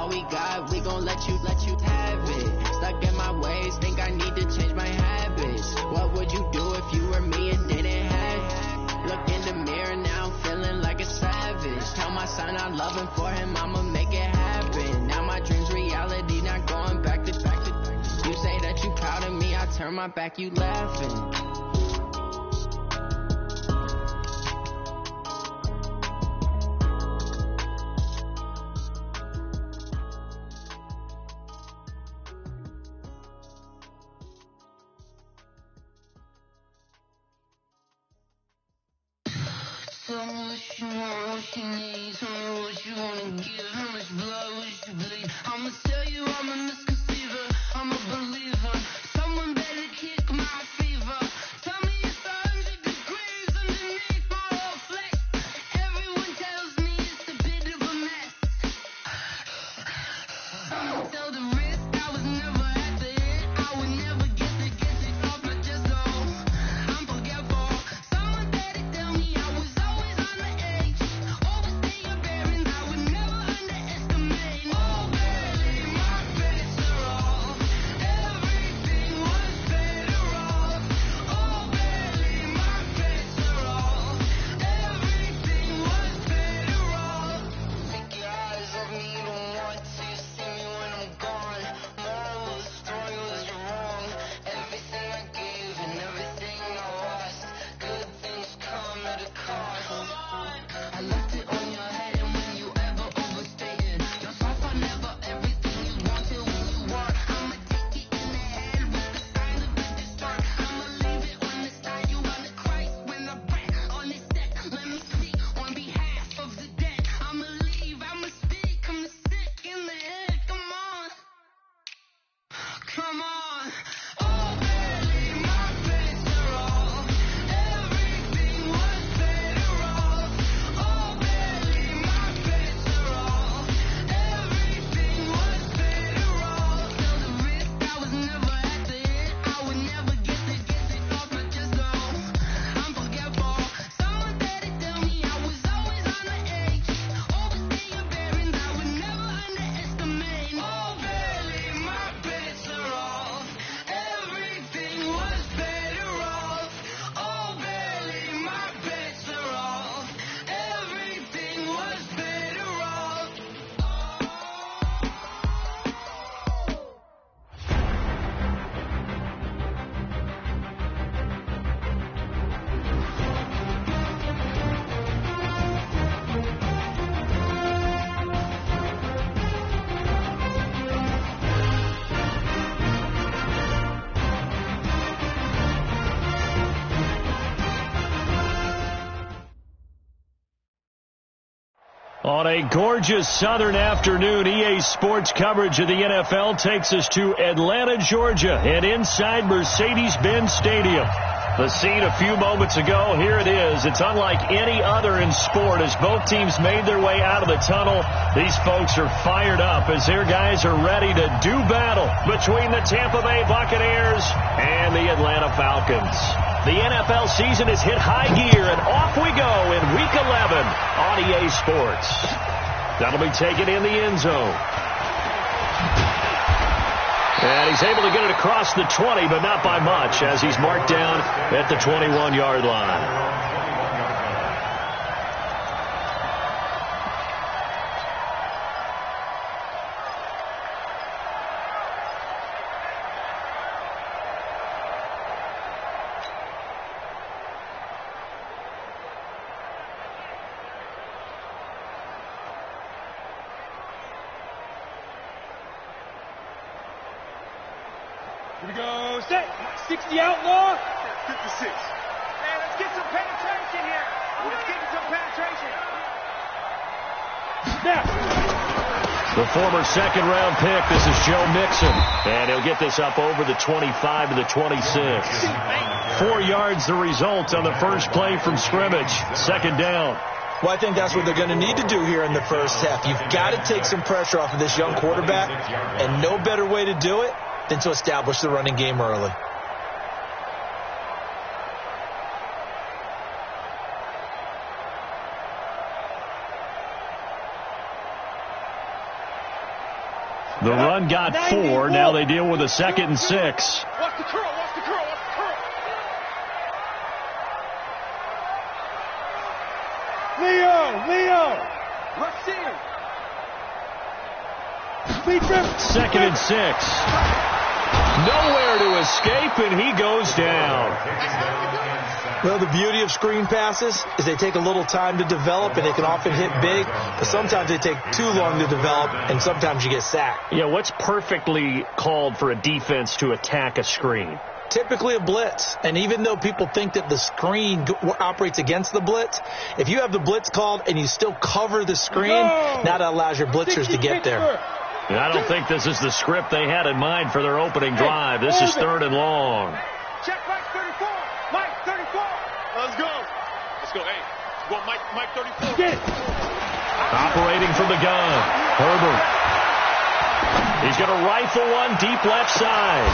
all we got, we gon' let you have it. Stuck in my ways, think I need to change my habits. What would you do if you were me and didn't have? Look in the mirror now, I'm feeling like a savage. Tell my son I love him, for him I'ma make it happen. Now my dream's reality, not going back to. You say that you proud of me, I turn my back, you laughing. Tell me what you want, what you need. Tell me what you wanna give. How much blood would you bleed? I'ma tell you I'm a misconceiver. I'm a believer. Someone better kick my fever. Tell me it's 100 degrees underneath my whole flesh. Everyone tells me it's a bit of a mess. I'ma tell the risk I was never at the end. I would never get it off my chest. Oh, I'm forgetful. Someone better tell me I was always on the edge. Overstay your bearings, I would never underestimate. Oh, barely my bets are off. Everything was better off. Oh, barely my bets are off. Everything was better off. Take your eyes off me, you don't want to see me when I'm gone. Moral of the story was you're wrong. Everything I gave and everything I lost. Good things come at a cost. I left it on your head, and when you ever overstated yourself, I never everything you wanted when you want. I'ma take it in the head with the sign of the distort. I'ma leave it when it's time. You wanna Christ when I breath on this deck. Let me speak on behalf of the dead. I'ma leave, I'ma speak. I'm sick in the head. Come on, come on. Oh, barely my bets are off. Everything was better off. Oh, barely my bets are off. Everything was better off. Tell the risk I was never at the end. I would never get it off my chest. Oh, I'm forgetful. Someone better tell me I was always on the edge. Overstay your bearings, I would never underestimate. Oh, barely my bets are off. Everything was better off. Oh, barely my bets are off. Everything was better off. On a gorgeous southern afternoon, EA Sports coverage of the NFL takes us to Atlanta, Georgia, and inside Mercedes-Benz Stadium. The scene a few moments ago, here it is. It's unlike any other in sport as both teams made their way out of the tunnel. These folks are fired up as their guys are ready to do battle between the Tampa Bay Buccaneers and the Atlanta Falcons. The NFL season has hit high gear, and off we go in Week 11 on EA Sports. That'll be taken in the end zone. And he's able to get it across the 20, but not by much, as he's marked down at the 21-yard line. Here we go, set. 60 outlaw. 56. Man, let's get some penetration here. Let's get some penetration. Snap. The former second-round pick, this is Joe Mixon. And he'll get this up over the 25 to the 26. 4 yards the result on the first play from scrimmage. Second down. Well, I think that's what they're going to need to do here in the first half. You've got to take some pressure off of this young quarterback, and no better way to do it than to establish the running game early. The run got 4. Now they deal with a 2nd and 6. Watch the curl, watch the curl, watch the curl. Leo. Let's see him. 2nd and 6. Nowhere to escape, and he goes down. Well, the beauty of screen passes is they take a little time to develop, and they can often hit big, but sometimes they take too long to develop, and sometimes you get sacked. Yeah, what's perfectly called for a defense to attack a screen? Typically a blitz, and even though people think that the screen operates against the blitz, if you have the blitz called and you still cover the screen, now that allows your blitzers to get there. And I don't think this is the script they had in mind for their opening drive. This is 3rd and long. Check Mike 34. Mike 34. Let's go. Hey, go Mike 34. Get it. Operating from the gun. Herbert. He's going to rifle one deep left side.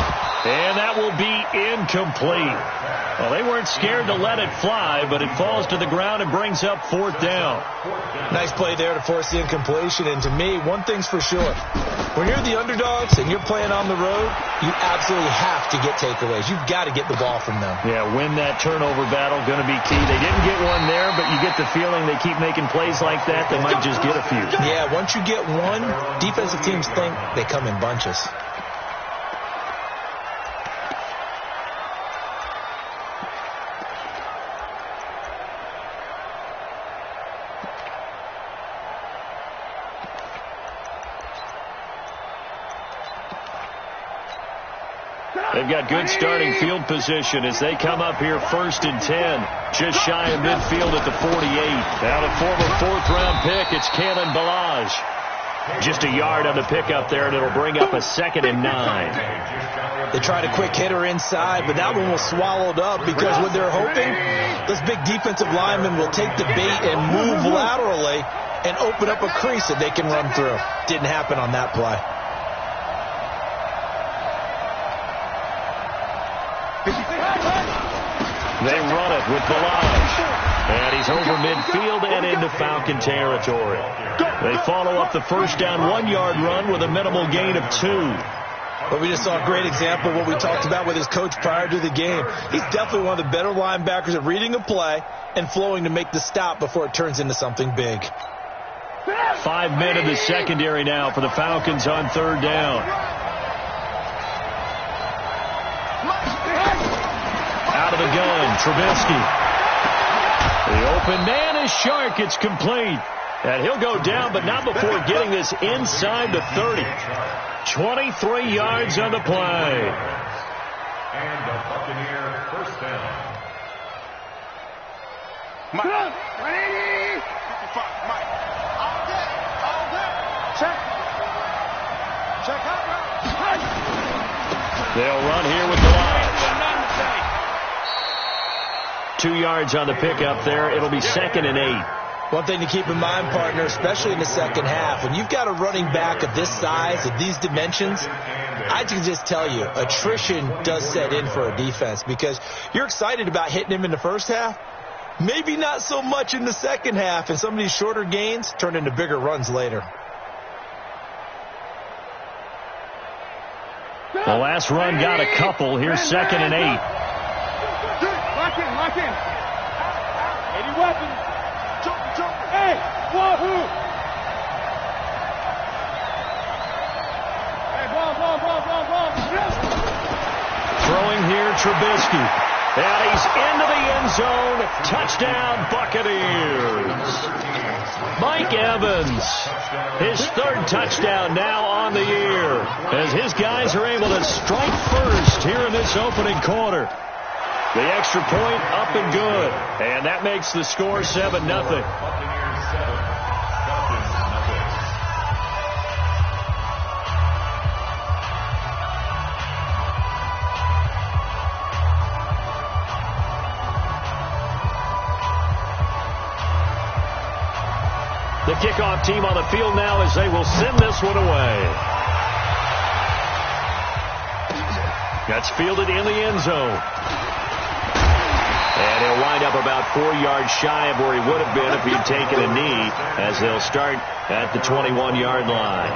And that will be incomplete. Well, they weren't scared to let it fly, but it falls to the ground and brings up 4th down. Nice play there to force the incompletion. And to me, one thing's for sure. When you're the underdogs and you're playing on the road, you absolutely have to get takeaways. You've got to get the ball from them. Yeah, win that turnover battle, going to be key. They didn't get one there, but you get the feeling they keep making plays like that, they might just get a few. Yeah, once you get one, defensive teams think they come in bunches. They've got good starting field position as they come up here 1st and 10, just shy of midfield at the 48. Now the former 4th-round pick, it's Kalen Ballage. Just a yard on the pickup there, and it'll bring up a 2nd and 9. They tried a quick hitter inside, but that one was swallowed up because what they're hoping, this big defensive lineman will take the bait and move laterally and open up a crease that they can run through. Didn't happen on that play. They run it with Ballage. And he's over midfield and into Falcon territory. They follow up the first down 1-yard run with a minimal gain of 2. But we just saw a great example of what we talked about with his coach prior to the game. He's definitely one of the better linebackers at reading a play and flowing to make the stop before it turns into something big. 5 men in the secondary now for the Falcons on 3rd down. Out of the gun, Trubisky. The open man is Shark. It's complete. And he'll go down, but not before getting this inside the 30. 23 yards on the play. And the Buccaneer 1st down. Mike. 180. 55. Mike. All day. Check out. They'll run here with the line. 2 yards on the pickup there. It'll be 2nd and 8. One thing to keep in mind, partner, especially in the second half, when you've got a running back of this size, of these dimensions, I can just tell you, attrition does set in for a defense because you're excited about hitting him in the first half. Maybe not so much in the second half, and some of these shorter gains turn into bigger runs later. The last run got a couple. Here's 2nd and 8. Lock in. 80 weapons. Jump. Hey, wahoo. Hey, ball. Throwing here, Trubisky. And he's into the end zone. Touchdown, Buccaneers. Mike Evans, his 3rd touchdown now on the year, as his guys are able to strike first here in this opening quarter. The extra point up and good, and that makes the score 7-0. The kickoff team on the field now as they will send this one away. That's fielded in the end zone. And he'll wind up about 4 yards shy of where he would have been if he'd taken a knee, as they'll start at the 21-yard line.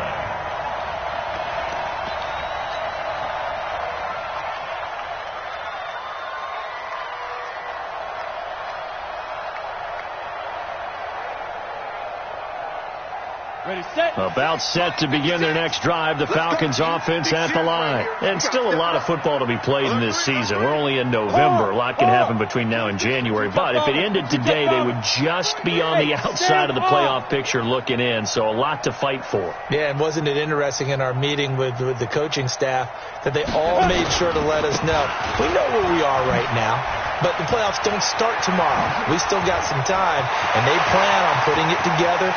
About set to begin their next drive, the Falcons offense at the line. And still a lot of football to be played in this season. We're only in November. A lot can happen between now and January. But if it ended today, they would just be on the outside of the playoff picture looking in. So a lot to fight for. Yeah, and wasn't it interesting in our meeting with the coaching staff that they all made sure to let us know. We know where we are right now, but the playoffs don't start tomorrow. We still got some time, and they plan on putting it together,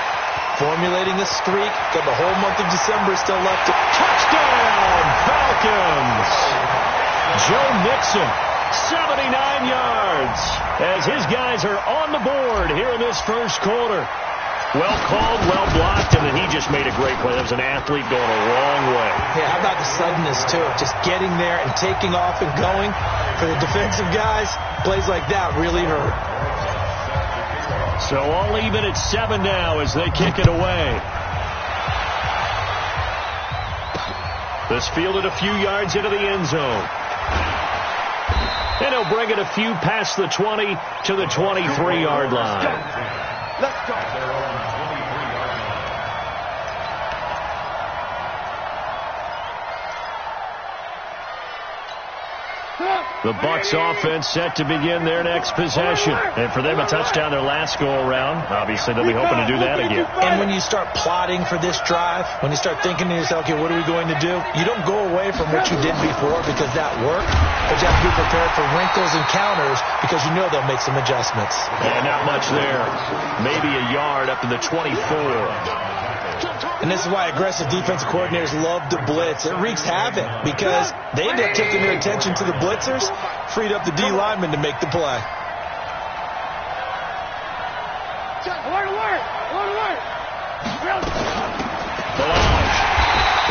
formulating a streak. Got the whole month of December still left. Touchdown, Falcons! Joe Mixon, 79 yards, as his guys are on the board here in this first quarter. Well called, well blocked, and then he just made a great play. That was an athlete going a long way. Yeah, how about the suddenness, too? Just getting there and taking off and going. For the defensive guys, plays like that really hurt. So all even at 7 now as they kick it away. This fielded a few yards into the end zone. And he'll bring it a few past the 20 to the 23-yard line. Let's go. The Bucs offense set to begin their next possession. And for them, a touchdown their last go-around. Obviously, they'll be hoping to do that again. And when you start plotting for this drive, when you start thinking to yourself, okay, what are we going to do? You don't go away from what you did before because that worked. But you have to be prepared for wrinkles and counters because you know they'll make some adjustments. And not much there. Maybe a yard up to the 24. And this is why aggressive defensive coordinators love to blitz. It wreaks havoc because they end up taking their attention to the blitzers, freed up the D lineman to make the play.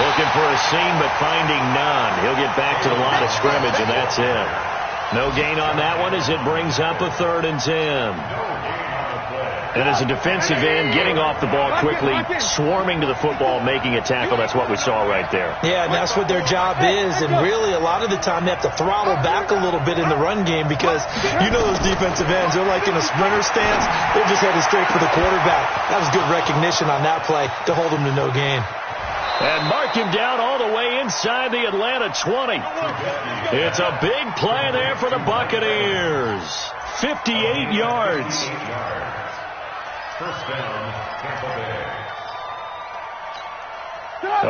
Looking for a seam, but finding none. He'll get back to the line of scrimmage, and that's it. No gain on that one as it brings up a 3rd and 10. And as a defensive end, getting off the ball quickly, swarming to the football, making a tackle, that's what we saw right there. Yeah, and that's what their job is. And really, a lot of the time, they have to throttle back a little bit in the run game because you know those defensive ends, they're like in a sprinter stance. They're just headed straight for the quarterback. That was good recognition on that play to hold him to no gain. And mark him down all the way inside the Atlanta 20. It's a big play there for the Buccaneers. 58 yards. First down, Tampa Bay.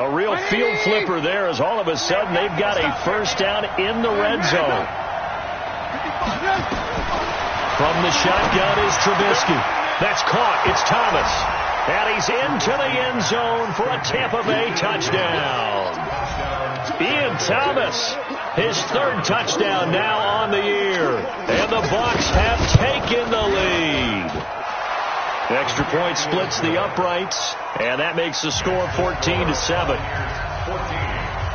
A real field flipper there as all of a sudden they've got a first down in the red zone. From the shotgun is Trubisky. That's caught. It's Thomas. And he's into the end zone for a Tampa Bay touchdown. Ian Thomas, his 3rd touchdown now on the year. And the Bucs have taken the lead. Extra point splits the uprights, and that makes the score 14-7.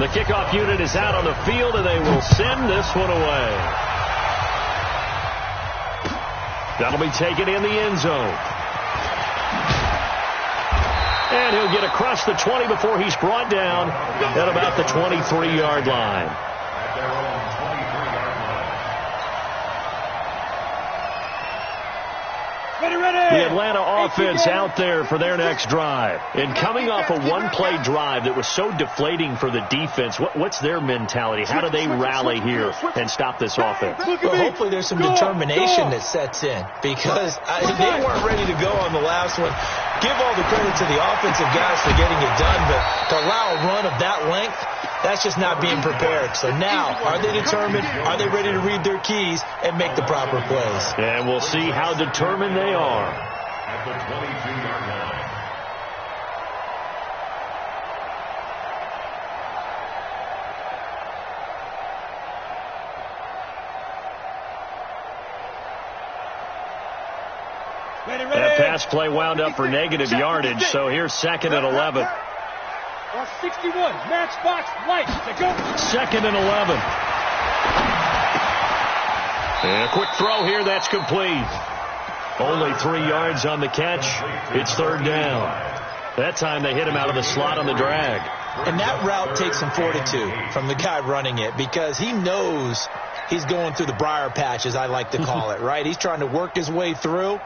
The kickoff unit is out on the field, and they will send this one away. That'll be taken in the end zone. And he'll get across the 20 before he's brought down at about the 23-yard line. At their own 23-yard line. The Atlanta offense out there for their next drive. And coming off a one-play drive that was so deflating for the defense, what's their mentality? How do they rally here and stop this offense? Well, hopefully there's some determination that sets in because they weren't ready to go on the last one. Give all the credit to the offensive guys for getting it done, but to allow a run of that length, that's just not being prepared. So now, are they determined? Are they ready to read their keys and make the proper plays? And we'll see how determined they are. At the 22-yard line. That pass play wound up for negative yardage, so here's 2nd and 11. 61, matchbox, light, to go. 2nd and 11. And a quick throw here, that's complete. Only 3 yards on the catch. It's 3rd down. That time they hit him out of the slot on the drag. And that route takes some fortitude from the guy running it because he knows he's going through the briar patch, as I like to call it, right? He's trying to work his way through.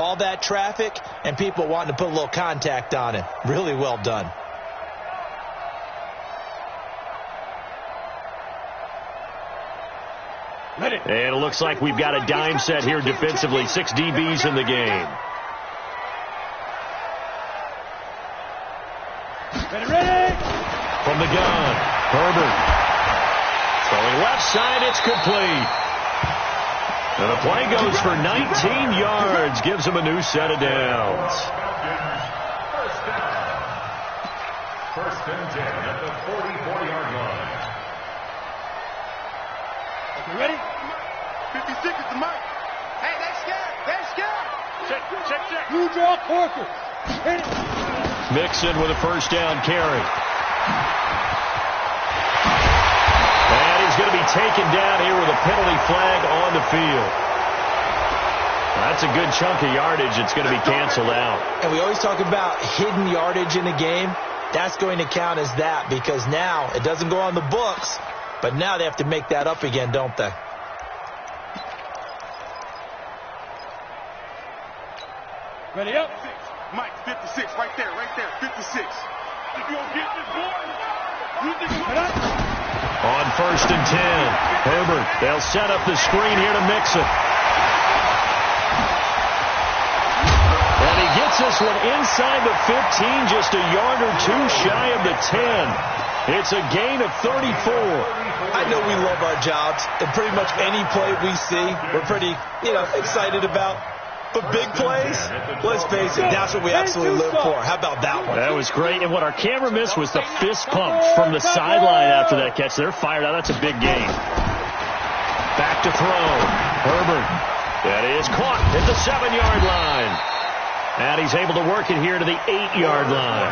All that traffic and people wanting to put a little contact on it. Really well done. And it looks like we've got a dime set here defensively. 6 DBs in the game. Ready? From the gun, Herbert. Throwing left side, it's complete. And the play goes for 19 yards. Gives him a new set of downs. First and 10 at the 44-yard line. You ready? 56 is the mic. Hey, they scared. They're scared. Check. You draw quarter. Hit it. Mixon with a first down carry. And he's going to be taken down here with a penalty flag on the field. That's a good chunk of yardage. It's going to be canceled out. And we always talk about hidden yardage in a game. That's going to count as that because now it doesn't go on the books, but now they have to make that up again, don't they? Ready up. Mike, 56, right there, 56. If you don't get this boy, you think on first and 10, Herbert. They'll set up the screen here to Mixon. And he gets this one inside the 15, just a yard or two shy of the 10. It's a gain of 34. I know we love our jobs, and pretty much any play we see, we're pretty, excited about. But big plays, let's face it, that's what we absolutely live for. How about that one? That was great. And what our camera missed was the fist pump from the sideline after that catch. They're fired out. That's a big gain. Back to throw. Herbert. That is caught at the 7-yard line. And he's able to work it here to the 8-yard line.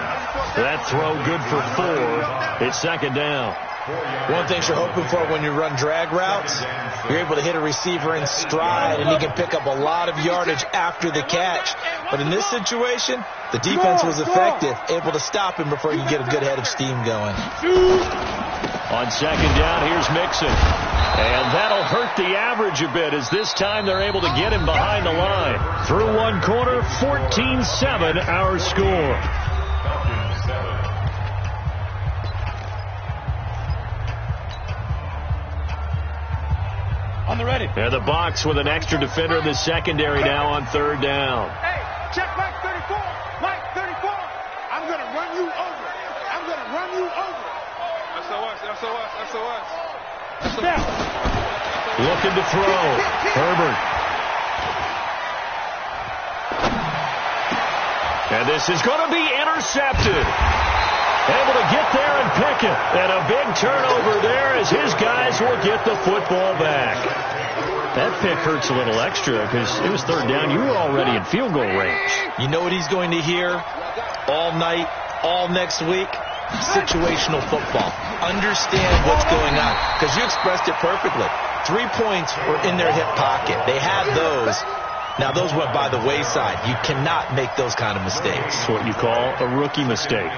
That throw good for 4. It's second down. One thing you're hoping for when you run drag routes, you're able to hit a receiver in stride, and he can pick up a lot of yardage after the catch. But in this situation, the defense was effective, able to stop him before you get a good head of steam going. On second down, here's Mixon. And that'll hurt the average a bit as this time they're able to get him behind the line. Through one quarter, 14-7 our score. On the ready. And the box with an extra defender in the secondary now on third down. Hey, check Mike 34. Mike 34. I'm going to run you over. SOS. Looking to throw. Herbert. And this is going to be intercepted. Able to get there and pick it. And a big turnover there as his guys will get the football back. That pick hurts a little extra because it was third down. You were already in field goal range. You know what he's going to hear all night, all next week? Situational football. Understand what's going on. Because you expressed it perfectly. 3 points were in their hip pocket. They had those. Now, those went by the wayside. You cannot make those kind of mistakes. It's what you call a rookie mistake.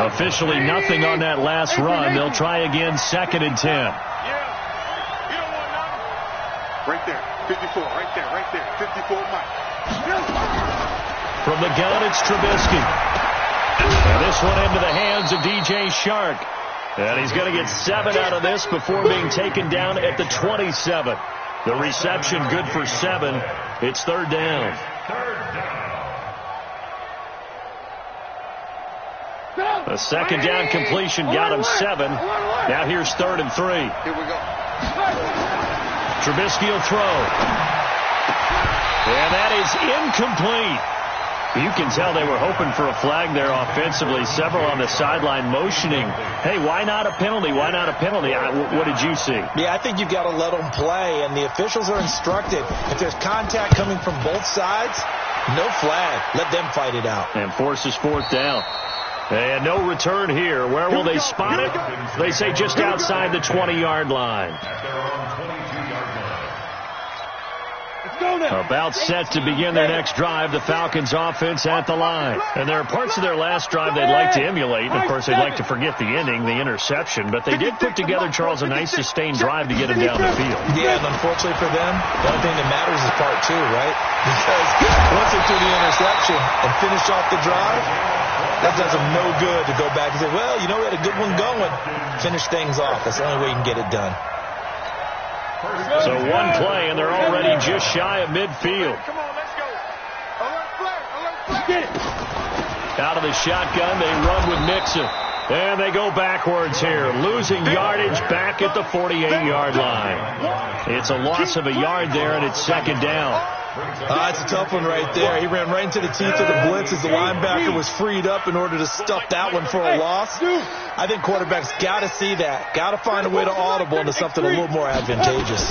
Officially nothing on that last run. They'll try again, second and 10. Right there, 54, right there, 54, Mike. From the gun, it's Trubisky. And this one into the hands of DJ Shark. And he's going to get 7 out of this before being taken down at the 27. The reception good for 7. It's third down. A second down completion got him 7. Now here's third and 3. Here we go. Trubisky will throw. And that is incomplete. You can tell they were hoping for a flag there offensively. Several on the sideline motioning, hey, why not a penalty? Why not a penalty? What did you see? Yeah, I think you've got to let them play, and the officials are instructed. If there's contact coming from both sides, no flag. Let them fight it out. And forces fourth down. And no return here. Where will they spot it? They say just outside the 20-yard line. At their own 22-yard line. About set to begin their next drive, the Falcons offense at the line. And there are parts of their last drive they'd like to emulate. And of course, they'd like to forget the ending, the interception. But they did put together, Charles, a nice sustained drive to get them down the field. Yeah, and unfortunately for them, the only thing that matters is part two, right? Because once they threw the interception and finished off the drive, that does them no good to go back and say, well, you know, we had a good one going. Finish things off. That's the only way you can get it done. So one play, and they're already just shy of midfield. Come on, let's go. Alert flag. Get it. Out of the shotgun, they run with Nixon. And they go backwards here, losing yardage back at the 48-yard line. It's a loss of a yard there, and it's second down. It's a tough one right there. He ran right into the teeth of the blitz as the linebacker was freed up in order to stuff that one for a loss. I think quarterbacks got to see that. Got to find a way to audible into something a little more advantageous.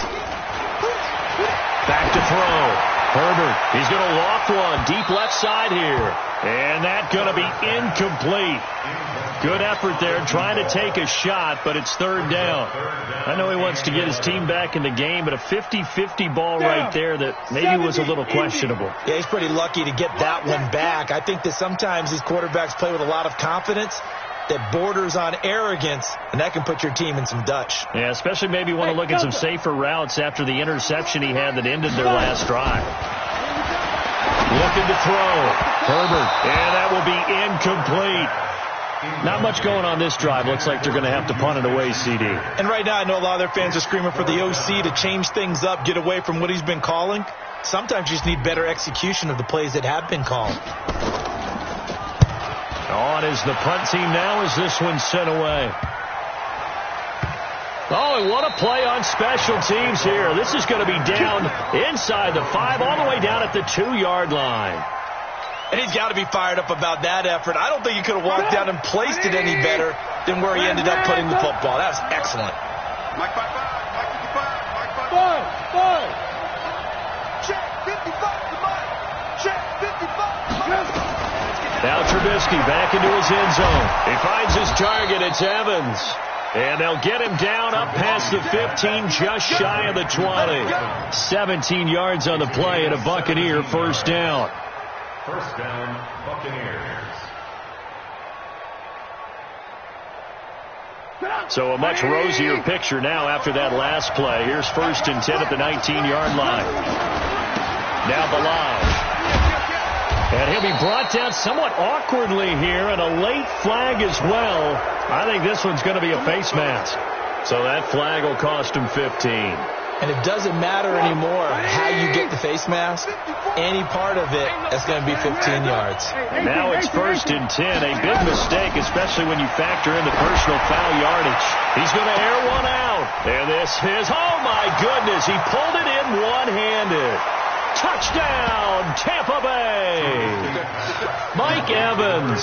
Back to throw. Herbert, he's going to loft one deep left side here. And that's going to be incomplete. Good effort there trying to take a shot, but it's third down. I know he wants to get his team back in the game, but a 50-50 ball right there that maybe was a little questionable. Yeah, he's pretty lucky to get that one back. I think that sometimes these quarterbacks play with a lot of confidence that borders on arrogance, and that can put your team in some Dutch. Yeah, especially maybe want to look at some safer routes after the interception he had that ended their last drive. Looking to throw. Herbert, and that will be incomplete. Not much going on this drive. Looks like they're going to have to punt it away, CD. And right now I know a lot of their fans are screaming for the OC to change things up, get away from what he's been calling. Sometimes you just need better execution of the plays that have been called. On is the punt team now as this one's sent away. Oh, and what a play on special teams here. This is going to be down inside the 5, all the way down at the 2-yard line. And he's got to be fired up about that effort. I don't think he could have walked down and placed it any better than where he ended up putting the football. That was excellent. Mike 55, Mike 55, Mike 55. Check 55 to Mike. Check 55 to Mike. Now Trubisky back into his end zone. He finds his target. It's Evans. And they'll get him down up past the 15, just shy of the 20. 17 yards on the play and a Buccaneer first down. First down, Buccaneers. So a much rosier picture now after that last play. Here's 1st and 10 at the 19-yard line. Now Balaj. And he'll be brought down somewhat awkwardly here, and a late flag as well. I think this one's going to be a face mask. So that flag will cost him 15. And it doesn't matter anymore how you get the face mask. Any part of it, that's going to be 15 yards. Now it's 1st and 10. A big mistake, especially when you factor in the personal foul yardage. He's going to air one out. And this is, oh my goodness, he pulled it in one-handed. Touchdown, Tampa Bay. Mike Evans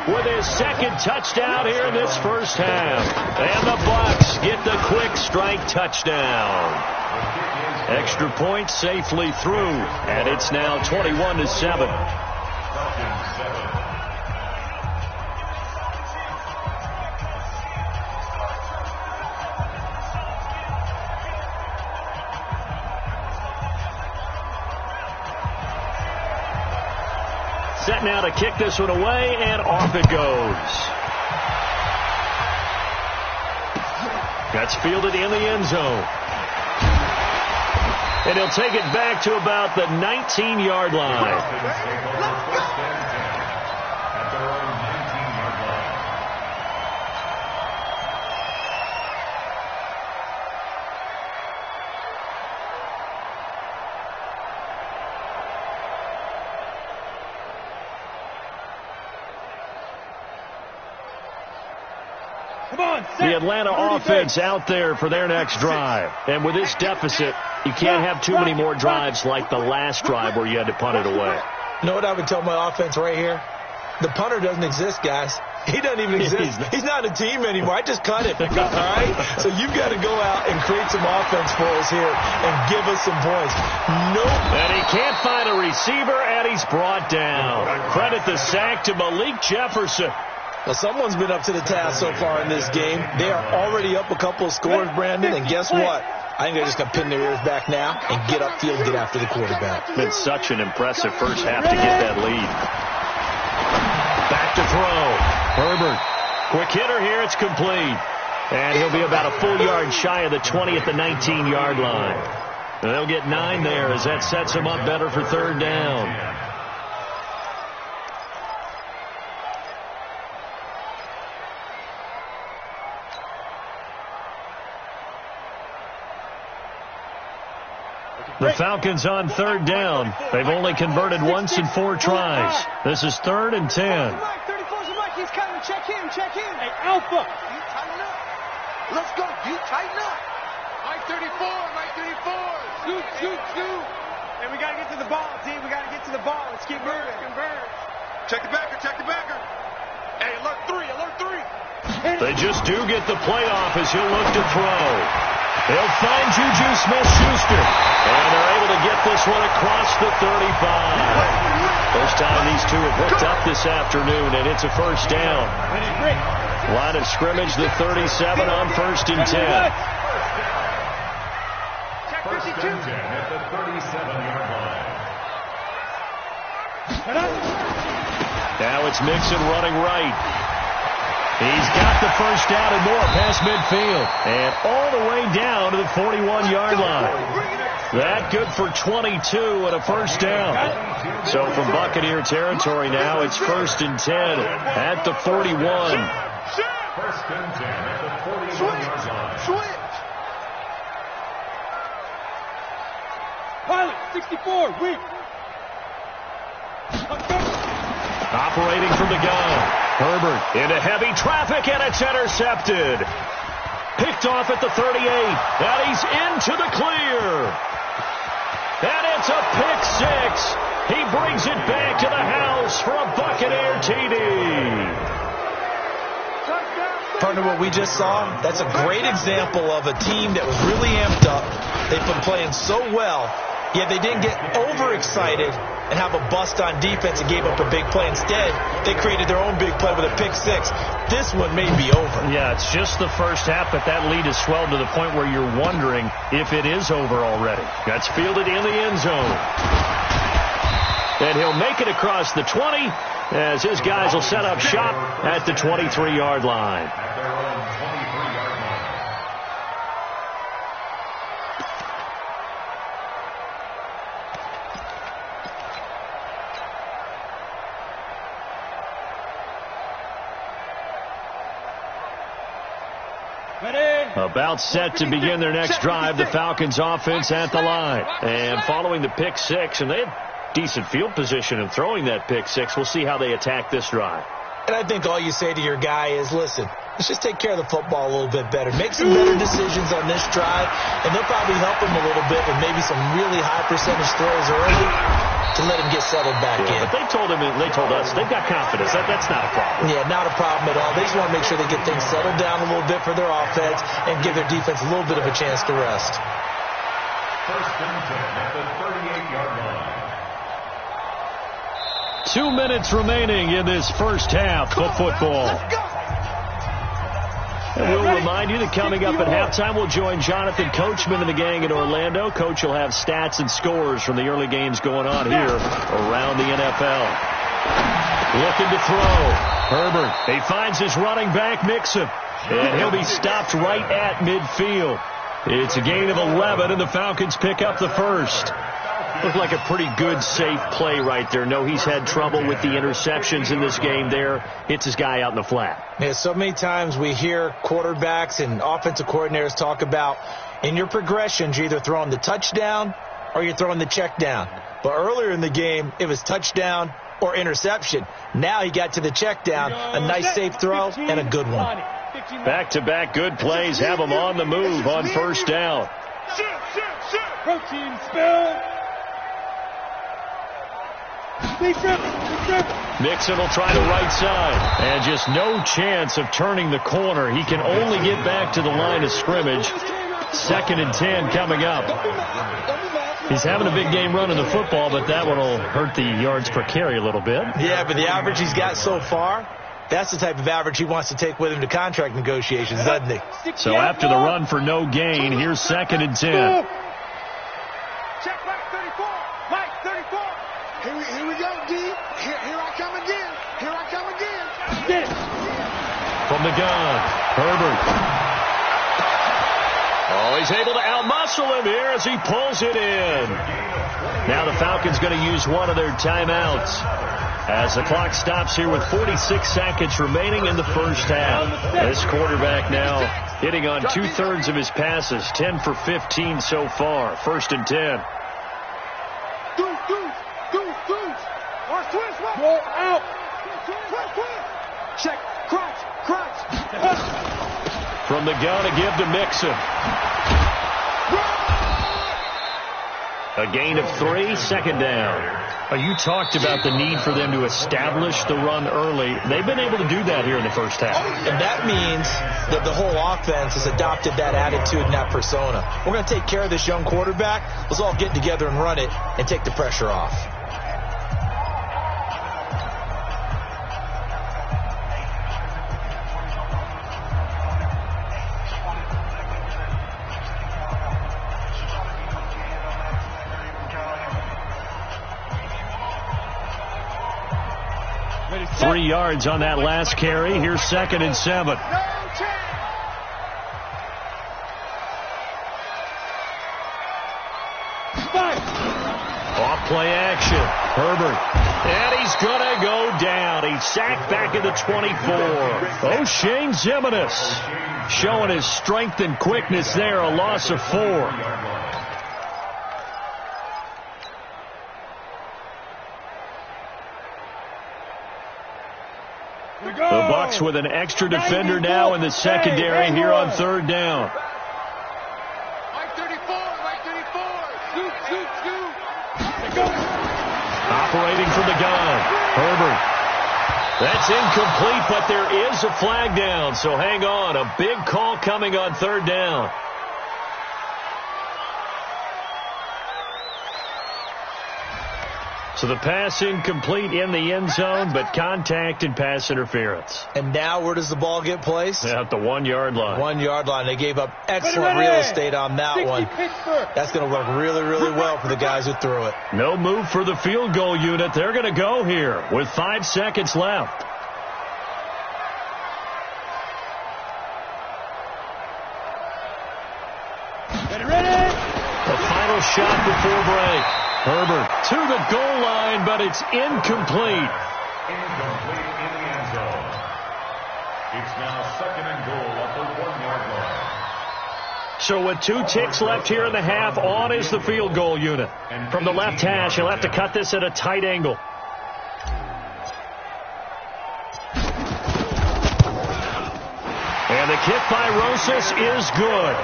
with his second touchdown here in this first half. And the Bucs get the quick strike touchdown. Extra point safely through, and it's now 21-7. Set now to kick this one away, and off it goes. That's fielded in the end zone. And he'll take it back to about the 19-yard line. The Atlanta offense out there for their next drive. And with this deficit, you can't have too many more drives like the last drive where you had to punt it away. You know what I would tell my offense right here? The punter doesn't exist, guys. He doesn't even exist. He's not a team anymore. I just cut it. All right? So you've got to go out and create some offense for us here and give us some points. Nope. And he can't find a receiver, and he's brought down. Credit the sack to Malik Jefferson. Well, someone's been up to the task so far in this game. They are already up a couple of scores, Brandon, and guess what? I think they're just going to pin their ears back now and get upfield and get after the quarterback. Been such an impressive first half to get that lead. Back to throw. Herbert. Quick hitter here. It's complete. And he'll be about a full yard shy of the 20 at the 19-yard line. And they'll get 9 there as that sets them up better for third down. The Falcons on third down. They've only converted once in 4 tries. This is 3rd and 10. Mike, 34's Mike. He's coming. Check in. Hey, Alpha. You tighten up. Let's go. You tighten up. Mike 34. Scoot. And we got to get to the ball, team. We got to get to the ball. Let's keep moving. Convert. Check the backer. Hey, alert 3. They just do get the play off as he'll look to throw. They'll find Juju Smith-Schuster. And they're able to get this one across the 35. First time these two have hooked up this afternoon, and it's a first down. Line of scrimmage, the 37 on 1st and 10. First and 10 at the 37-yard line. Now it's Mixon running right. He's got the first down and more past midfield. And all the way down to the 41-yard line. That good for 22 and a first down. So from Buccaneer territory now, it's 1st and 10 at the 41. First and 10 at the 41-yard line. Switch. Pilot, 64, weak. Operating from the gun. Herbert into heavy traffic, and it's intercepted. Picked off at the 38, and he's into the clear. And it's a pick 6. He brings it back to the house for a Buccaneer TD. Partner, what we just saw, that's a great example of a team that was really amped up. They've been playing so well, yet they didn't get overexcited and have a bust on defense and gave up a big play. Instead, they created their own big play with a pick 6. This one may be over. Yeah, it's just the first half, but that lead has swelled to the point where you're wondering if it is over already. That's fielded in the end zone. And he'll make it across the 20 as his guys will set up shop at the 23-yard line. At their own 23-yard line. About set to begin their next drive, the Falcons offense at the line. And following the pick 6, and they had decent field position in throwing that pick 6. We'll see how they attack this drive. And I think all you say to your guy is, listen, let's just take care of the football a little bit better. Make some better decisions on this drive, and they'll probably help him a little bit with maybe some really high percentage throws early to let him get settled back in. But they told us, they've got confidence. That's not a problem. Yeah, not a problem at all. They just want to make sure they get things settled down a little bit for their offense and give their defense a little bit of a chance to rest. First and 10 at the 38-yard line. 2 minutes remaining in this first half of football. And we'll remind you that coming up at halftime, we'll join Jonathan Coachman and the gang in Orlando. Coach will have stats and scores from the early games going on here around the NFL. Looking to throw. Herbert, he finds his running back, Mixon. And he'll be stopped right at midfield. It's a gain of 11, and the Falcons pick up the first. Looked like a pretty good, safe play right there. No, he's had trouble with the interceptions in this game there. Hits his guy out in the flat. Yeah, so many times we hear quarterbacks and offensive coordinators talk about in your progressions, you're either throwing the touchdown or you're throwing the check down. But earlier in the game, it was touchdown or interception. Now he got to the check down, a nice safe throw, and a good one. Back-to-back good plays have him on the move on first down. Protein spill. Mixon will try the right side. And just no chance of turning the corner. He can only get back to the line of scrimmage. 2nd and 10 coming up. He's having a big game running the football, but that one will hurt the yards per carry a little bit. Yeah, but the average he's got so far, That's the type of average he wants to take with him to contract negotiations, doesn't he? So after the run for no gain, here's 2nd and 10. Check Mike 34. Mike 34. Here we go, D. Here I come again. Here I come again. Get it. From the gun, Herbert. Oh, he's able to outmuscle him here as he pulls it in. Now the Falcons going to use one of their timeouts as the clock stops here with 46 seconds remaining in the first half. This quarterback now hitting on 2/3 of his passes, 10 for 15 so far. 1st and 10. Roll out. Check. Crunch. From the gun to give to Mixon. A gain of 3, 2nd down. You talked about the need for them to establish the run early. They've been able to do that here in the first half. And that means that the whole offense has adopted that attitude and that persona. We're going to take care of this young quarterback. Let's all get together and run it and take the pressure off. Ready, 3 yards on that last carry. Here's 2nd and 7. Off play action. Herbert. And he's going to go down. He's sacked back at the 24. O'Shane Zimenez showing his strength and quickness there. A loss of 4. The Bucs with an extra defender now in the secondary here on 3rd down. Mike 34. Scoot. Operating from the gun. Herbert. That's incomplete, but there is a flag down, so hang on. A big call coming on 3rd down. So the pass incomplete in the end zone, but contact and pass interference. And now where does the ball get placed? At the 1-yard line. 1-yard line. They gave up excellent real estate on that one. That's going to work really, really well for the guys who threw it. No move for the field goal unit. They're going to go here with 5 seconds left. Ready. The final shot before break. Herbert to the goal line, but it's incomplete. Incomplete in the end zone. It's now 2nd and goal at the 1-yard line. So with 2 ticks left here in the half, on is the field goal unit. From the left hash, he'll have to cut this at a tight angle. And the kick by Rosas is good.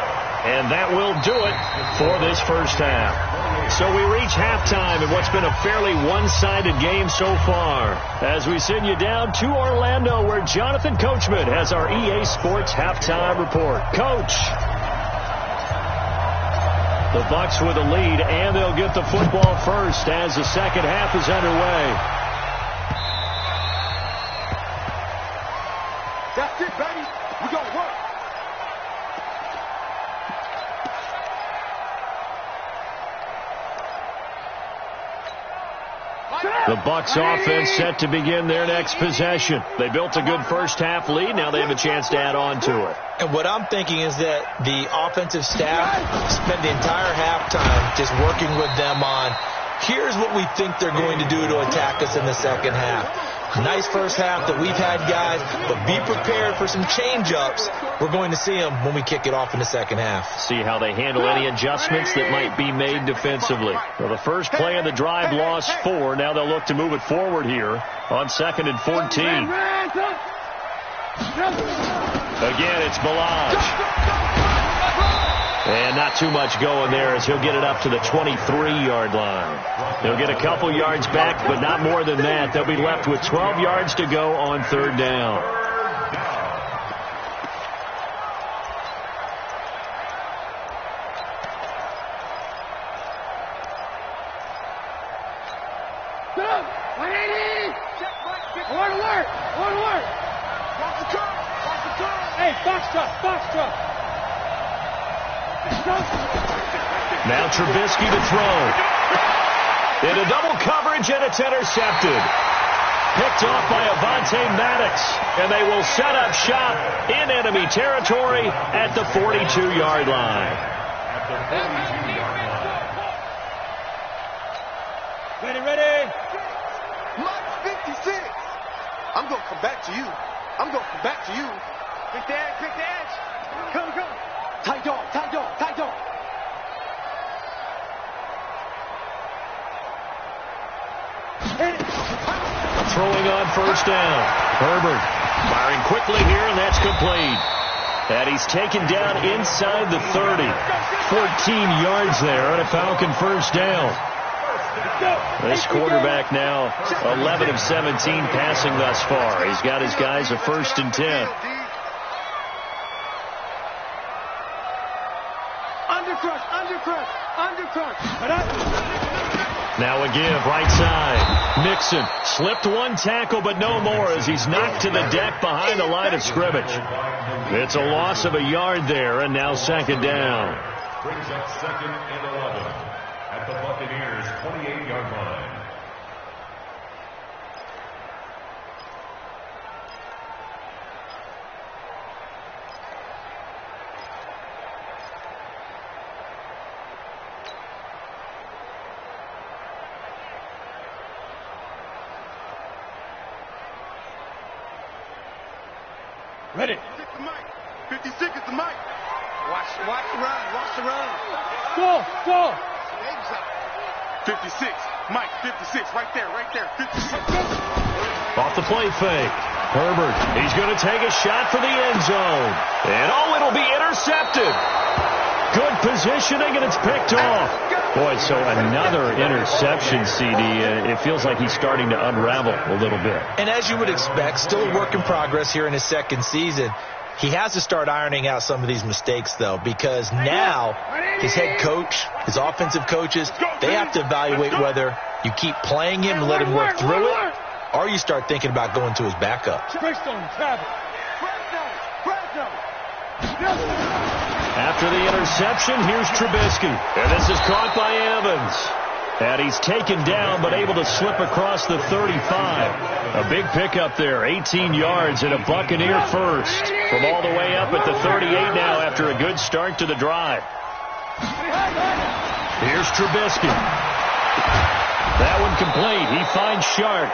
And that will do it for this first half. So we reach halftime in what's been a fairly one-sided game so far. As we send you down to Orlando, where Jonathan Coachman has our EA Sports halftime report. Coach. The Bucs with a lead, and they'll get the football first as the second half is underway. That's it, baby. We gonna work. The Bucs offense set to begin their next possession. They built a good first half lead. Now they have a chance to add on to it. And what I'm thinking is that the offensive staff spent the entire halftime just working with them on, here's what we think they're going to do to attack us in the second half. Nice first half that we've had, guys, but be prepared for some change-ups. We're going to see them when we kick it off in the second half. See how they handle any adjustments that might be made defensively. Well, the first play of the drive lost 4. Now they'll look to move it forward here on 2nd and 14. Again, it's Balaj. And not too much going there as he'll get it up to the 23-yard line. He'll get a couple yards back, but not more than that. They'll be left with 12 yards to go on 3rd down. Now Trubisky to throw. Into double coverage, and it's intercepted. Picked off by Avonte Maddox, and they will set up shop in enemy territory at the 42-yard line. Ready. Mike 56. I'm going to come back to you. Pick the edge. Come. Tight dog. Throwing on first down. Herbert firing quickly here, and that's complete. And he's taken down inside the 30. 14 yards there on a Falcon first down. This quarterback now 11 of 17 passing thus far. He's got his guys a 1st and 10. Undercrush. Now a give, right side. Mixon slipped one tackle, but no more as he's knocked to the deck behind the line of scrimmage. It's a loss of a yard there, and now 2nd down. Brings up 2nd and 11 at the Buccaneers' 28-yard line. Ready. 56 is the mic. Watch the run. Go. 56. Mike, 56. Right there. 56. Off the play fake. Herbert, he's going to take a shot for the end zone. And it'll be intercepted. Good positioning, and it's picked off. Boy, so another interception, CD. It feels like he's starting to unravel a little bit. And as you would expect, still a work in progress here in his 2nd season. He has to start ironing out some of these mistakes, though, because now his head coach, his offensive coaches, they have to evaluate whether you keep playing him and let him work through it, or you start thinking about going to his backup. After the interception, here's Trubisky. And this is caught by Evans. And he's taken down, but able to slip across the 35. A big pickup there, 18 yards and a Buccaneer first. From all the way up at the 38 now after a good start to the drive. Here's Trubisky. That one complete. He finds Sharp.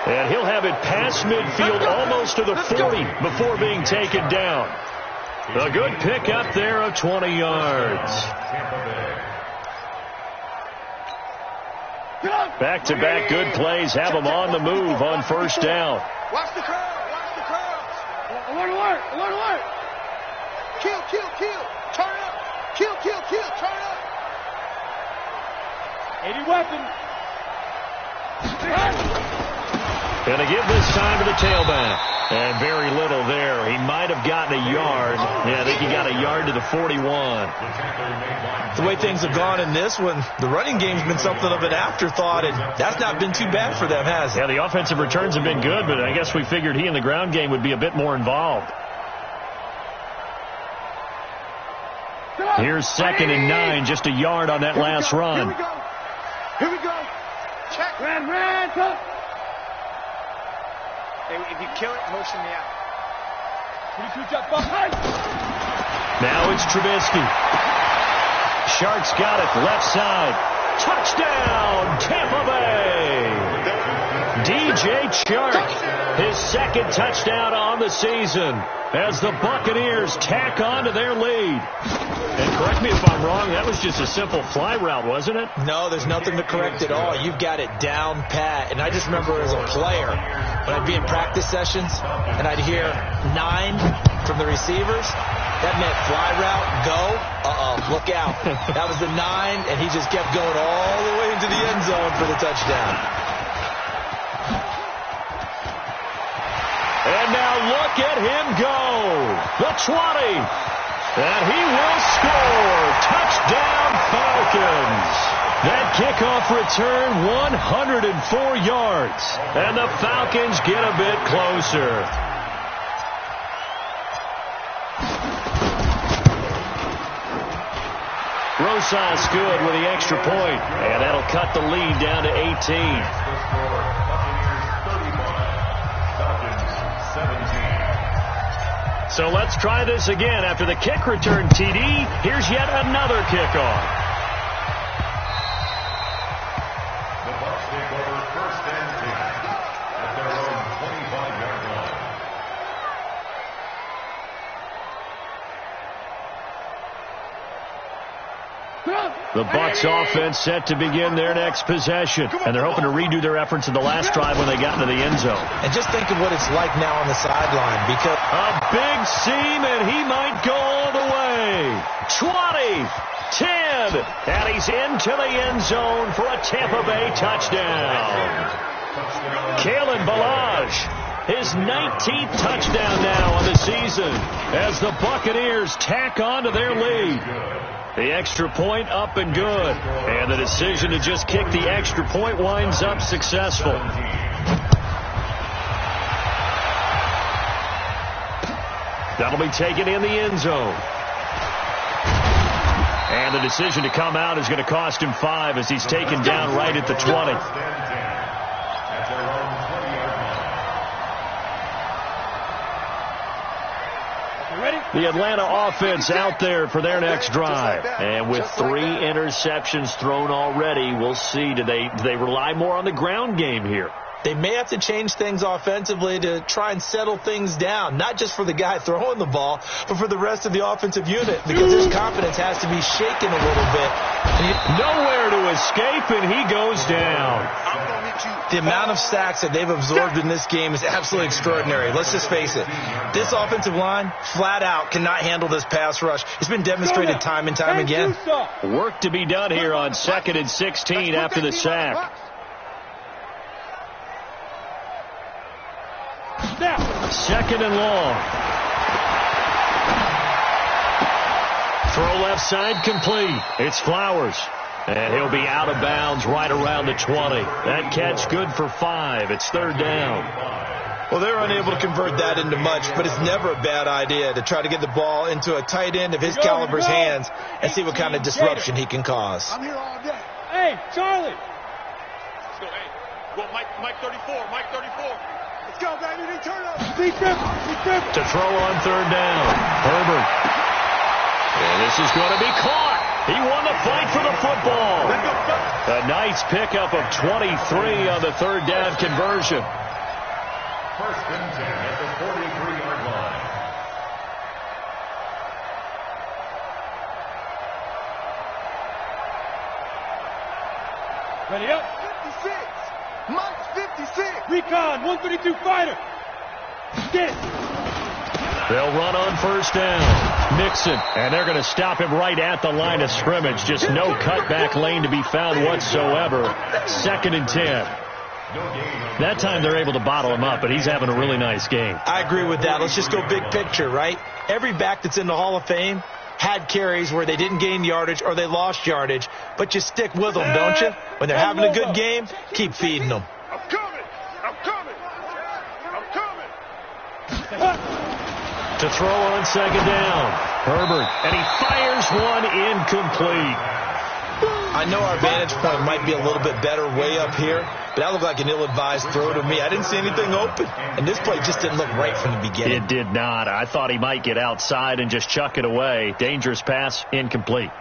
And he'll have it past midfield almost to the 40 before being taken down. A good pickup there of 20 yards. Back-to-back good plays have them on the move on first down. Watch the curls. Alert. Kill. Turn up. Kill. Turn up. 80 weapons. And a give this time to the tailback. And very little there. He might have gotten a yard. Yeah, I think he got a yard to the 41. The way things have gone in this one, the running game's been something of an afterthought, and that's not been too bad for them, has it? Yeah, the offensive returns have been good, but I guess we figured he in the ground game would be a bit more involved. Here's 2nd and 9, just a yard on that last run. Here we go. Check. Ran, go. If you kill it, motion me out. Now it's Trubisky. Shark's got it, left side. Touchdown, Tampa Bay. DJ Chark, his 2nd touchdown on the season as the Buccaneers tack on to their lead. And correct me if I'm wrong, that was just a simple fly route, wasn't it? No, there's nothing to correct at all. You've got it down pat. And I just remember as a player, when I'd be in practice sessions and I'd hear 9 from the receivers, that meant fly route, go, look out. That was the 9, and he just kept going all the way into the end zone for the touchdown. And now look at him go. The 20. And he will score. Touchdown, Falcons. That kickoff return, 104 yards. And the Falcons get a bit closer. sauce good with the extra point, and that'll cut the lead down to 18. So let's try this again. After the kick return TD, here's yet another kickoff. The Bucs take over first and 10 at their own 25-yard line. The Bucs offense set to begin their next possession, and they're hoping to redo their efforts in the last drive when they got into the end zone. And just think of what it's like now on the sideline, because a big seam, and he might go all the way. 20, 10, and he's into the end zone for a Tampa Bay touchdown. Kalen Ballage, his 19th touchdown now on the season, as the Buccaneers tack on to their lead. The extra point up and good. And the decision to just kick the extra point winds up successful. That'll be taken in the end zone. And the decision to come out is going to cost him 5 as he's taken down right at the 20. The Atlanta offense out there for their next drive. And with 3 interceptions thrown already, we'll see. Do they rely more on the ground game here? They may have to change things offensively to try and settle things down, not just for the guy throwing the ball, but for the rest of the offensive unit, because his confidence has to be shaken a little bit. Nowhere to escape, and he goes down. The amount of sacks that they've absorbed in this game is absolutely extraordinary. Let's just face it. This offensive line, flat out, cannot handle this pass rush. It's been demonstrated time and time again. Work to be done here on 2nd and 16 after the sack. Second and long. Throw left side complete. It's Flowers. And he'll be out of bounds right around the 20. That catch good for 5. It's 3rd down. Well, they're unable to convert that into much, but it's never a bad idea to try to get the ball into a tight end of his caliber's hands and see what kind of disruption he can cause. I'm here all day. Hey, Charlie. Let's go, hey. Go, Mike 34, Mike 34. Let's go, baby. They turn up. To throw on 3rd down. Herbert. And this is going to be caught. He won the fight for the football. A nice pickup of 23 on the 3rd down conversion. First and 10 at the 43-yard line. Ready up. 56. Mike's 56. Recon, 132 fighter. Get. They'll run on 1st down. Mixon, and they're going to stop him right at the line of scrimmage. Just no cutback lane to be found whatsoever. 2nd and 10. That time they're able to bottle him up, but he's having a really nice game. I agree with that. Let's just go big picture, right? Every back that's in the Hall of Fame had carries where they didn't gain yardage or they lost yardage, but you stick with them, don't you? When they're having a good game, keep feeding them. I'm coming. To throw on 2nd down. Herbert, and he fires one incomplete. I know our vantage point might be a little bit better way up here, but that looked like an ill-advised throw to me. I didn't see anything open, and this play just didn't look right from the beginning. It did not. I thought he might get outside and just chuck it away. Dangerous pass, incomplete.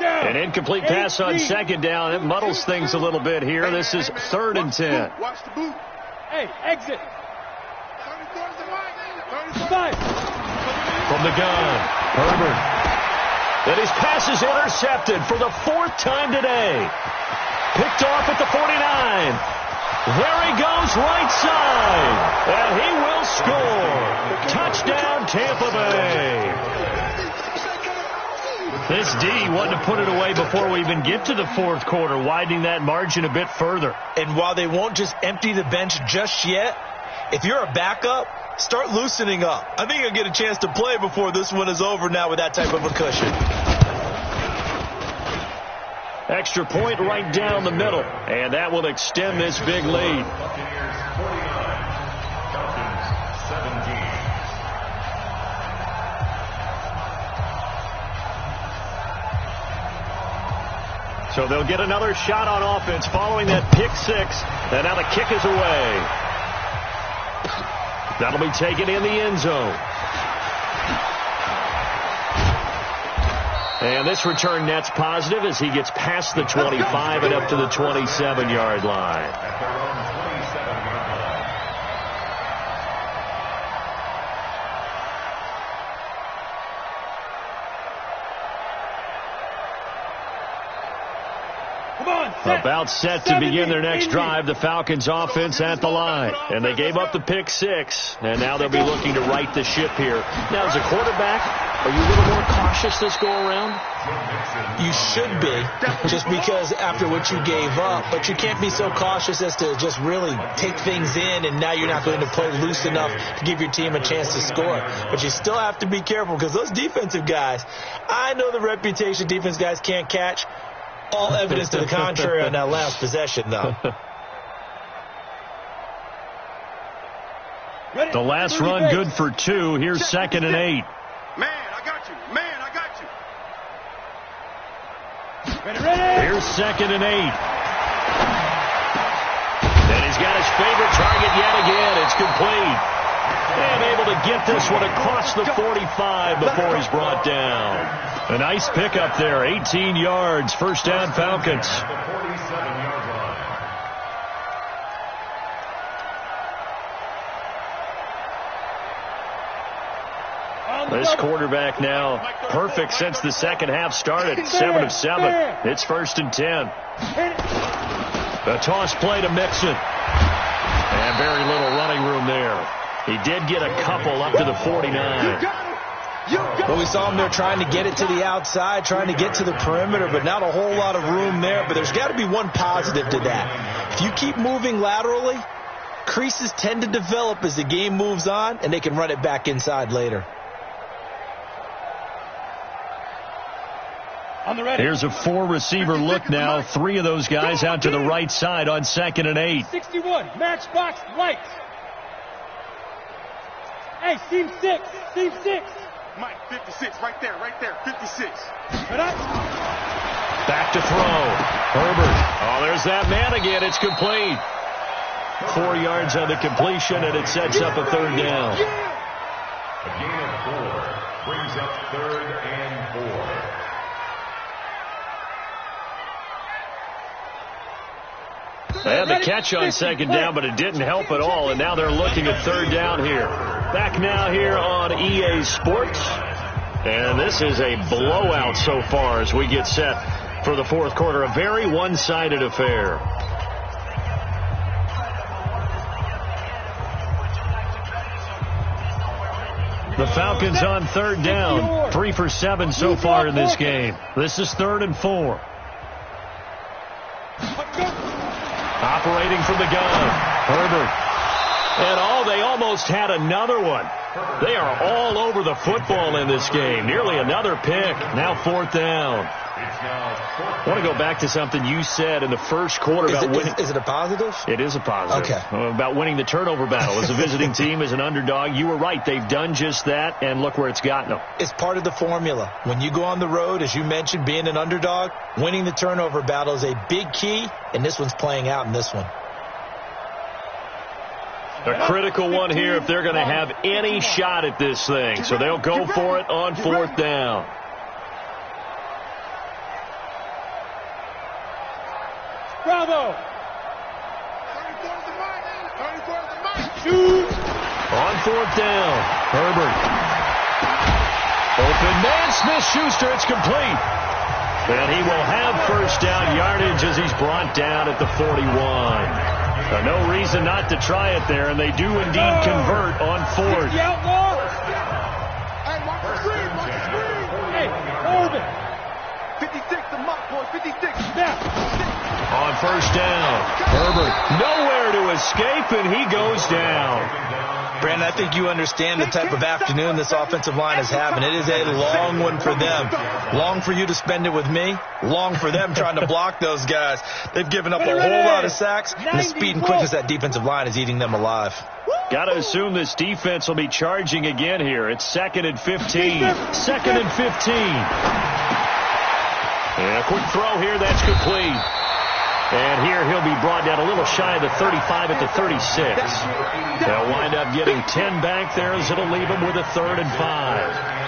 An incomplete pass on 2nd down. It muddles things a little bit here. This is 3rd and 10. Watch the boot. Hey, exit. 35. From the gun, Herbert. And his pass is intercepted for the 4th time today. Picked off at the 49. There he goes right side. And he will score. Touchdown, Tampa Bay. This D wanted to put it away before we even get to the 4th quarter, widening that margin a bit further. And while they won't just empty the bench just yet, if you're a backup, start loosening up. I think you'll get a chance to play before this one is over now with that type of a cushion. Extra point right down the middle, and that will extend this big lead. Buccaneers 49, Falcons 17. So they'll get another shot on offense following that pick six. And now the kick is away. That'll be taken in the end zone. And this return net's positive as he gets past the 25 and up to the 27-yard line. About set to begin their next drive, the Falcons offense at the line. And they gave up the pick six, and now they'll be looking to right the ship here. Now, as a quarterback, are you a little more cautious this go-around? You should be, just because after what you gave up. But you can't be so cautious as to just really take things in, and now you're not going to play loose enough to give your team a chance to score. But you still have to be careful because those defensive guys, I know the reputation defense guys can't catch. All evidence to the contrary on that last possession, though. The last run good for 2. Here's 2nd and 8. Man, I got you. Man, I got you. Here's 2nd and 8. And he's got his favorite target yet again. It's complete. And able to get this one across the 45 before he's brought down. A nice pickup there, 18 yards, first down Falcons. This quarterback now perfect since the second half started, 7 of 7. It's 1st and 10. A toss play to Mixon. And very little running room there. He did get a couple up to the 49. Well, we saw him there trying to get it to the outside, trying to get to the perimeter, but not a whole lot of room there. But there's got to be one positive to that. If you keep moving laterally, creases tend to develop as the game moves on, and they can run it back inside later. Here's a 4-receiver look now. 3 of those guys out to the right side on 2nd and 8. 61, matchbox lights. Hey, seam 6, seam 6. Mike, 56, right there, 56. Back to throw. Herbert. Oh, there's that man again. It's complete. 4 yards on the completion, and it sets up a 3rd down. A gain of 4 brings up 3rd and 4. They had the catch on 2nd down, but it didn't help at all, and now they're looking at 3rd down here. Back now here on EA Sports, and this is a blowout so far as we get set for the 4th quarter. A very one-sided affair. The Falcons on 3rd down, 3 for 7 so far in this game. This is 3rd and 4. Operating from the gun, Herbert. And they almost had another one. They are all over the football in this game. Nearly another pick. Now 4th down. I want to go back to something you said in the first quarter about winning. Is it a positive? It is a positive. Okay. About winning the turnover battle. As a visiting team, as an underdog, you were right. They've done just that, and look where it's gotten them. It's part of the formula. When you go on the road, as you mentioned, being an underdog, winning the turnover battle is a big key, and this one's playing out in this one. A critical one here if they're going to have any shot at this thing. So they'll go for it on 4th down. Bravo! Shoot! On 4th down, Herbert. Open man, Smith-Schuster, it's complete. And he will have first down yardage as he's brought down at the 41. No reason not to try it there, and they do indeed convert on 4th. The outlaw! Hey, watch the screen, watch the screen! Hey, Corbin! 56, the mock boy, 56, snap! On first down, Herbert nowhere to escape, and he goes down. Brandon, I think you understand the type of afternoon this offensive line is having. It is a long one for them. Long for you to spend it with me. Long for them trying to block those guys. They've given up a whole lot of sacks, and the speed and quickness of that defensive line is eating them alive. Got to assume this defense will be charging again here. It's 2nd and 15. 2nd and 15. And a quick throw here, that's complete. And here he'll be brought down a little shy of the 35 at the 36. They'll wind up getting 10 back there as it'll leave them with a 3rd and 5.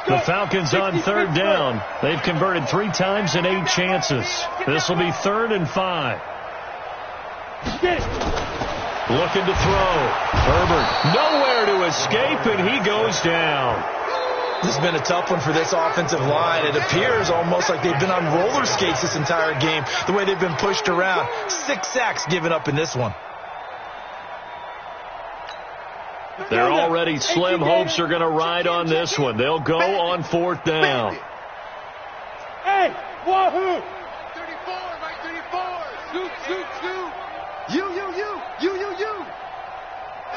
The Falcons on 3rd down. They've converted 3 times in 8 chances. This will be 3rd and 5. Looking to throw. Herbert nowhere to escape, and he goes down. This has been a tough one for this offensive line. It appears almost like they've been on roller skates this entire game, the way they've been pushed around. 6 sacks given up in this one. They're already slim hopes are going to ride on this one. They'll go on 4th down. Hey, wahoo! 34, right 34. Shoot, shoot, shoot. You.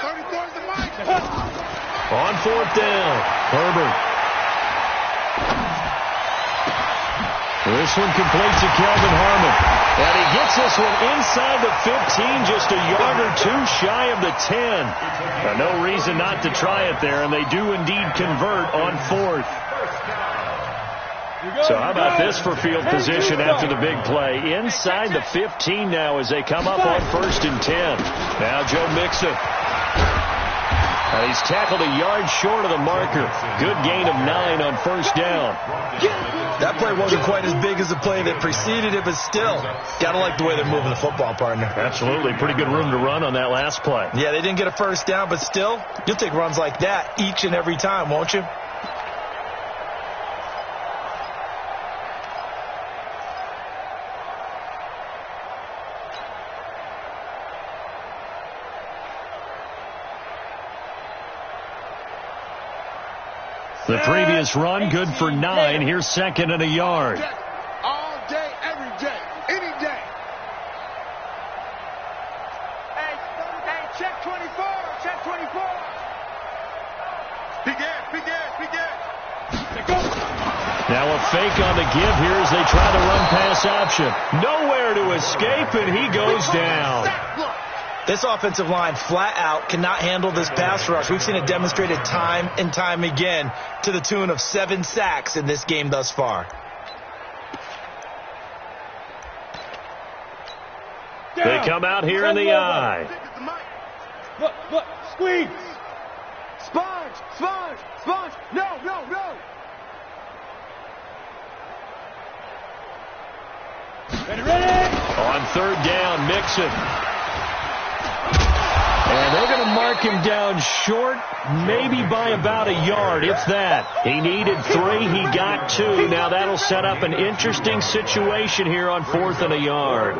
34 is the mic. On 4th down, Herbert. This one completes to Kelvin Harmon. And he gets this one inside the 15, just a yard or 2 shy of the 10. No reason not to try it there, and they do indeed convert on 4th. So how about this for field position after the big play? Inside the 15 now as they come up on 1st and 10. Now Joe Mixon. And he's tackled a yard short of the marker. Good gain of 9 on 1st down. That play wasn't quite as big as the play that preceded it, but still, got to like the way they're moving the football, partner. Absolutely. Pretty good room to run on that last play. Yeah, they didn't get a 1st down, but still, you'll take runs like that each and every time, won't you? The previous run, good for 9. Here's 2nd and a yard. All day, every day, any day. Hey, check 24, check 24. Big ass. Now a fake on the give here as they try the run pass option. Nowhere to escape, and he goes down. This offensive line flat out cannot handle this pass rush. We've seen it demonstrated time and time again to the tune of 7 sacks in this game thus far. They come out here in the eye. Look, squeeze. Sponge. No. Ready? On 3rd down, Mixon. And they're going to mark him down short, maybe by about a yard, if that. He needed 3, he got 2. Now that'll set up an interesting situation here on 4th and a yard.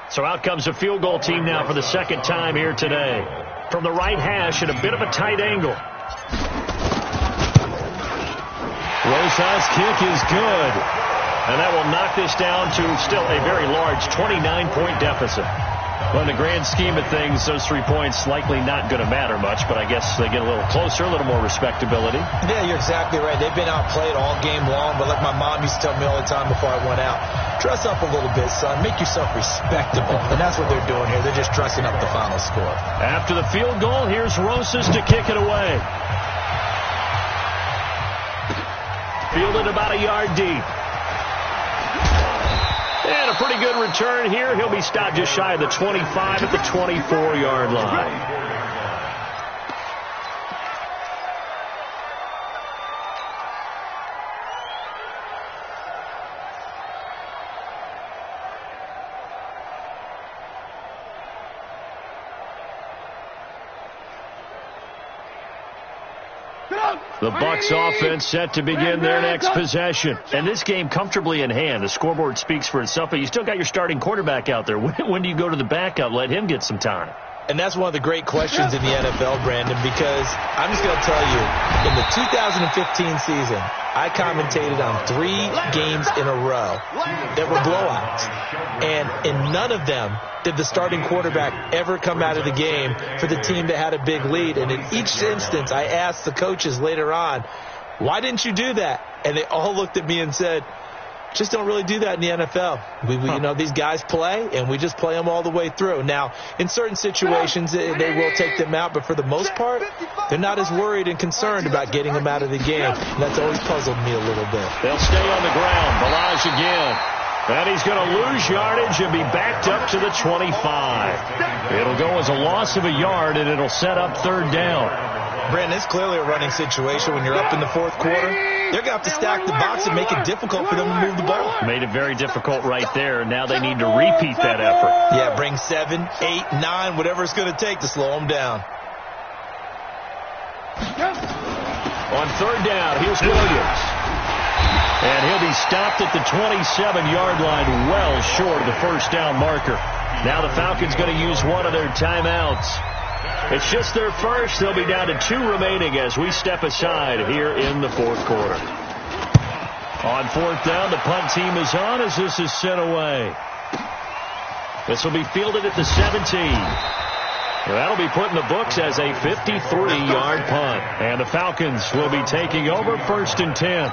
So out comes a field goal team now for the 2nd time here today. From the right hash at a bit of a tight angle. Rosas' kick is good. And that will knock this down to still a very large 29-point deficit. Well, in the grand scheme of things, those 3 points likely not going to matter much, but I guess they get a little closer, a little more respectability. Yeah, you're exactly right. They've been outplayed all game long, but like my mom used to tell me all the time before I went out, dress up a little bit, son. Make yourself respectable. And that's what they're doing here. They're just dressing up the final score. After the field goal, here's Rosas to kick it away. Fielded about a yard deep. And a pretty good return here. He'll be stopped just shy of the 25 at the 24-yard line. The Bucs offense set to begin their next possession. And this game comfortably in hand. The scoreboard speaks for itself, but you still got your starting quarterback out there. When do you go to the backup? Let him get some time. And that's one of the great questions in the NFL, Brandon, because I'm just going to tell you, in the 2015 season, I commentated on 3 games in a row that were blowouts. And in none of them did the starting quarterback ever come out of the game for the team that had a big lead. And in each instance, I asked the coaches later on, why didn't you do that? And they all looked at me and said, just don't really do that in the NFL. You know, these guys play, and we just play them all the way through. Now, in certain situations, they will take them out, but for the most part, they're not as worried and concerned about getting them out of the game. And that's always puzzled me a little bit. They'll stay on the ground. Balazs again. And he's going to lose yardage and be backed up to the 25. It'll go as a loss of a yard, and it'll set up third down. Brandon, it's clearly a running situation when you're up in the fourth quarter. They're going to have to stack the box and make it difficult for them to move the ball. Made it very difficult right there. Now they need to repeat that effort. Yeah, bring 7, 8, 9, whatever it's going to take to slow them down. On third down, here's Williams. And he'll be stopped at the 27-yard line, well short of the first down marker. Now the Falcons going to use one of their timeouts. It's just their first. They'll be down to 2 remaining as we step aside here in the fourth quarter. On fourth down, the punt team is on as this is sent away. This will be fielded at the 17. That'll be put in the books as a 53-yard punt. And the Falcons will be taking over first and 10.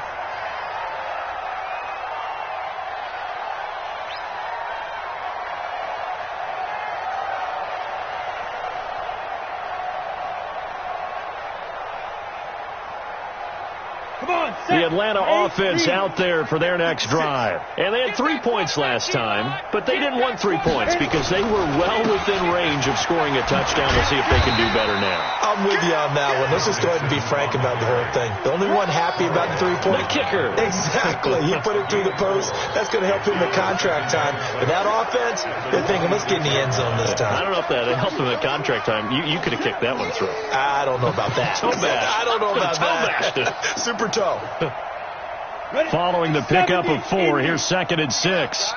The Atlanta offense out there for their next drive. And they had 3 points last time, but they didn't want 3 points because they were well within range of scoring a touchdown. We'll see if they can do better now. I'm with you on that one. Let's just go ahead and be frank about the whole thing. The only one happy about the 3-point. The kicker. Exactly. He put it through the post. That's going to help him in contract time. But that offense, they're thinking, let's get in the end zone this time. I don't know if that helped him in contract time. You could have kicked that one through. I don't know about that. Toe bash. I don't know about that. Super toe. Following the pickup of 4, here's second and 6.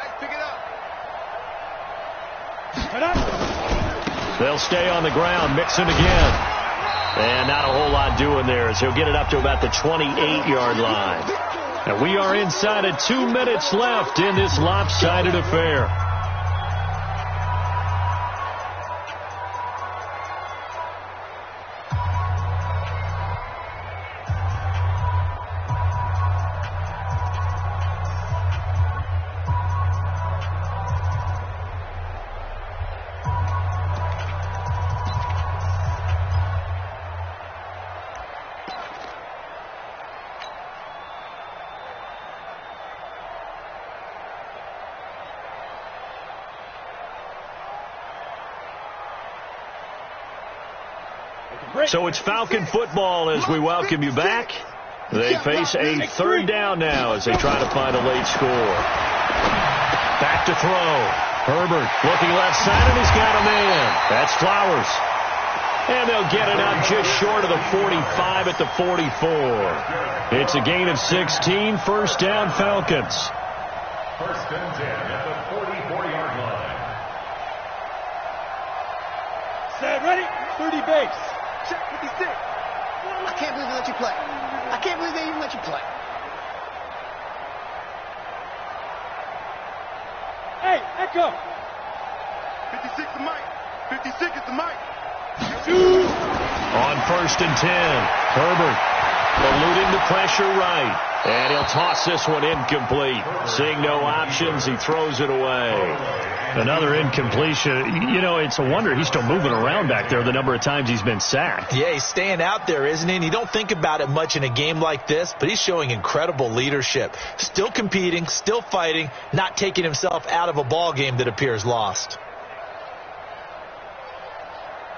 They'll stay on the ground, Mixon again. And not a whole lot doing there as he'll get it up to about the 28-yard line. And we are inside of 2 minutes left in this lopsided affair. So it's Falcon football as we welcome you back. They face a third down now as they try to find a late score. Back to throw. Herbert looking left side, and he's got a man. That's Flowers. And they'll get it up just short of the 45 at the 44. It's a gain of 16. First down, Falcons. First and 10 at the 44-yard line. Set, ready, 30 base. Check 56. I can't believe they let you play. I can't believe they even let you play. Hey, Echo. 56 is Mike. 56 is the Mike. On first and 10, Herbert eluding the pressure right. And he'll toss this one incomplete. Seeing no options, he throws it away. Another incompletion. You know, it's a wonder he's still moving around back there the number of times he's been sacked. Yeah, he's staying out there, isn't he? And you don't think about it much in a game like this, but he's showing incredible leadership. Still competing, still fighting, not taking himself out of a ball game that appears lost.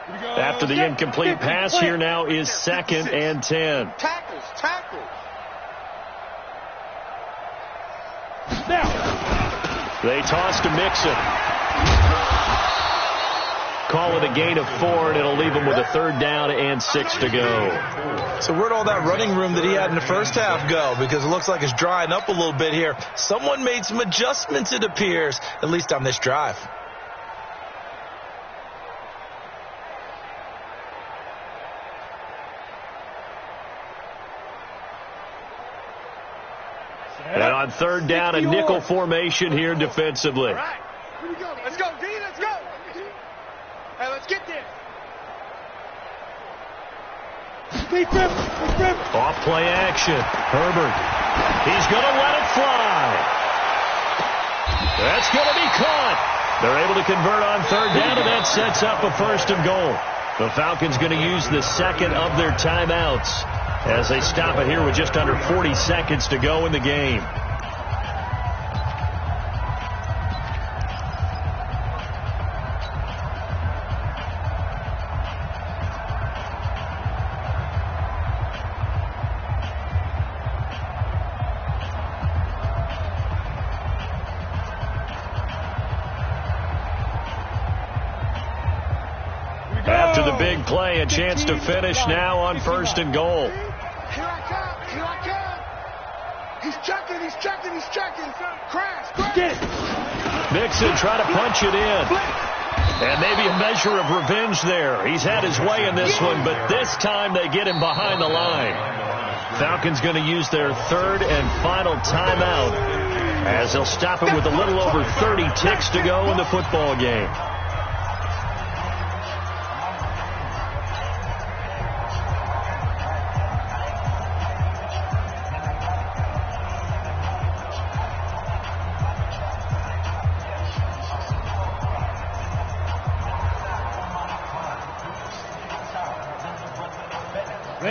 After the incomplete pass, here now is second and 10. Tackles. They toss to Mixon. Call it a gain of 4, and it'll leave him with a third down and 6 to go. So where'd all that running room that he had in the first half go? Because it looks like it's drying up a little bit here. Someone made some adjustments, it appears, at least on this drive. And on third down, a nickel formation here defensively. All right. Here we go. Let's go, D. Let's go. Hey, let's get this. Off play action. Herbert. He's going to let it fly. That's going to be caught. They're able to convert on third down, and that sets up a 1st and goal. The Falcons going to use the second of their timeouts as they stop it here with just under 40 seconds to go in the game. After the big play, a chance to finish now on 1st and goal. Here I come. Here I come. He's checking. He's checking. He's checking. Crash. Mixon trying to punch it in. And maybe a measure of revenge there. He's had his way in this one, but this time they get him behind the line. Falcons going to use their 3rd and final timeout as they'll stop it with a little over 30 ticks to go in the football game.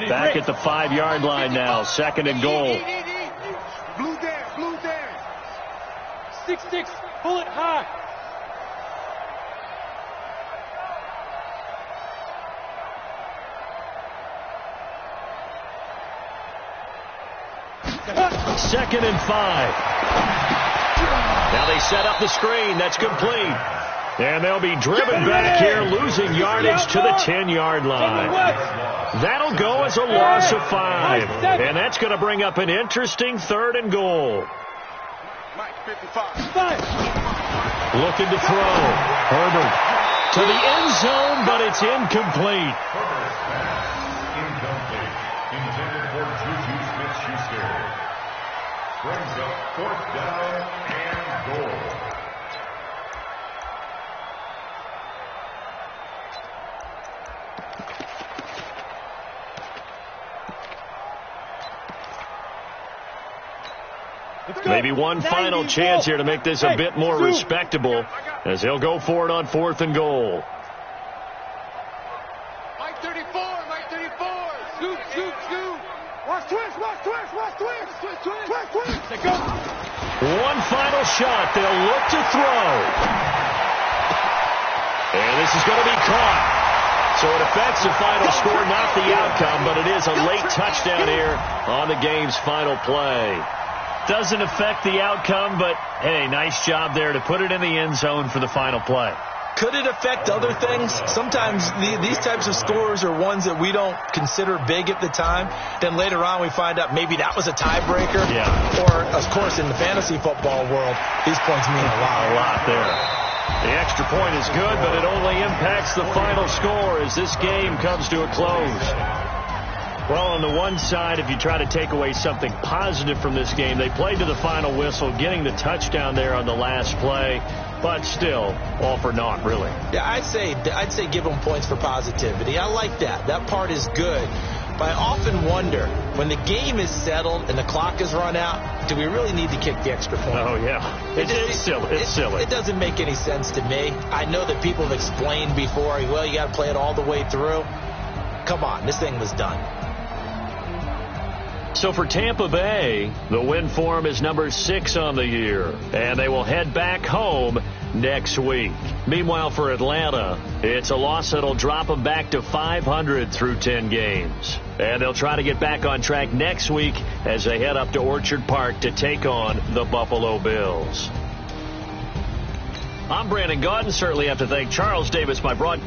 Back at the 5-yard line now, 2nd and goal. Blue there. 6-6, pull it high. Second and 5. Now they set up the screen. That's complete. And they'll be driven back here, losing yardage to the 10-yard line. That'll go as a loss of 5. And that's going to bring up an interesting 3rd and goal. Mike, 55. Looking to throw. Herbert to the end zone, but it's incomplete. Incomplete. Intended for Juju Smith-Schuster. Brings up 4th down and goal. Maybe one final chance here to make this a bit more respectable as they'll go for it on 4th and goal. Mike 34. Scoot. Watch twist. They go. One final shot. They'll look to throw. And this is going to be caught. So it affects the final score, not the outcome, but it is a late touchdown here on the game's final play. Doesn't affect the outcome, but, hey, nice job there to put it in the end zone for the final play. Could it affect other things? Sometimes these types of scores are ones that we don't consider big at the time. Then later on we find out maybe that was a tiebreaker. Yeah. Or, of course, in the fantasy football world, these points mean a lot. A lot there. The extra point is good, but it only impacts the final score as this game comes to a close. Well, on the one side, if you try to take away something positive from this game, they played to the final whistle, getting the touchdown there on the last play, but still, all for naught, really. Yeah, I'd say give them points for positivity. I like that. That part is good. But I often wonder, when the game is settled and the clock is run out, do we really need to kick the extra point? Oh, yeah. It's silly. It doesn't make any sense to me. I know that people have explained before, well, you got to play it all the way through. Come on, this thing was done. So for Tampa Bay, the win form is number 6 on the year, and they will head back home next week. Meanwhile, for Atlanta, it's a loss that'll drop them back to 500 through 10 games. And they'll try to get back on track next week as they head up to Orchard Park to take on the Buffalo Bills. I'm Brandon Gaudin. Certainly have to thank Charles Davis, my broad.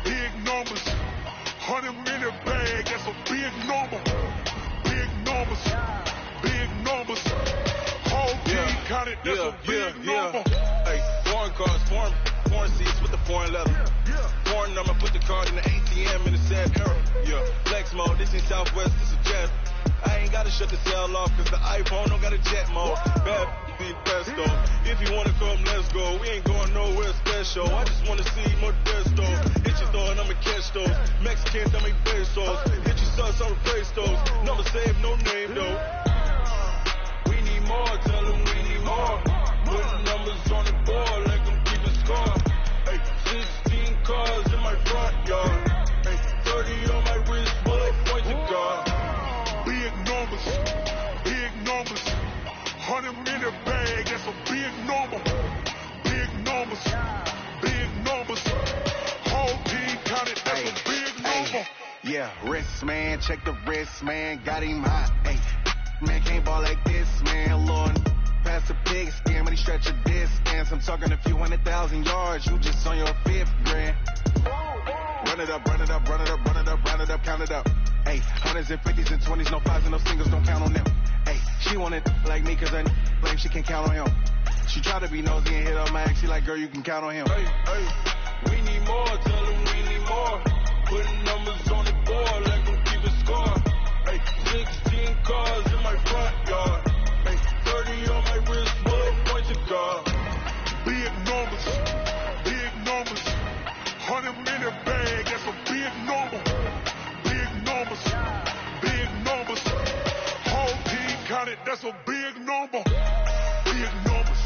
big numbers. 100 in the bag, that's a big number. Big numbers, big numbers. Whole team counted, that's a big number. Hey, foreign cars, foreign seats with the foreign leather. Foreign number, put the card in the ATM in the sad era. Flex mode, this ain't Southwest, this is jet. I ain't gotta shut the cell off, cause the iPhone don't got a jet mode. Bad be pesto. If you wanna come, let's go. We ain't going nowhere special. I just wanna see more desto. Hit your door and I'ma catch those. Mexicans, I make pesos. Hit your sus, I'ma praise those. Number save, no name though. We need more, tell them we need more. Putting numbers on the board like I'm keeping score. Hey, 16 cars in my front yard. Hey, 30 on my wrist, bullet points to God. Big numbers, big numbers. 100 in the bag, that's a big number. Big numbers, big numbers. Whole team counted, that's a big number. Yeah, wrist man, check the wrist man, got him hot. Ay, man can't ball like this, man. Lord, pass the pig skin, but he stretch a distance. I'm talking a few 100,000 yards, you just on your 5th grand. Run it up, run it up, run it up, run it up, run it up, count it up. Ay, 100s and 50s and 20s, no 5s and no singles, don't count on them. Ay, she wanted like me, cause I blame she can count on him. She tried to be nosy and hit up my ex, she like, girl, you can count on him. Hey, we need more, tell them we need more. Putting numbers on the board like I'm keeping score. Hey, 16 cars in my front yard. Hey, 30 on my wrist, bullet points to God. Big numbers, big numbers. 100 in the bag, that's a big number. Big numbers, big numbers. Whole team counted, that's a big number. Big numbers,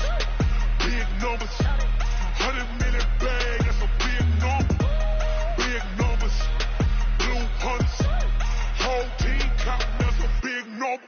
big numbers. 100 in the bag, that's a big number. Big numbers, blue hunts. Whole team counting, that's a big number.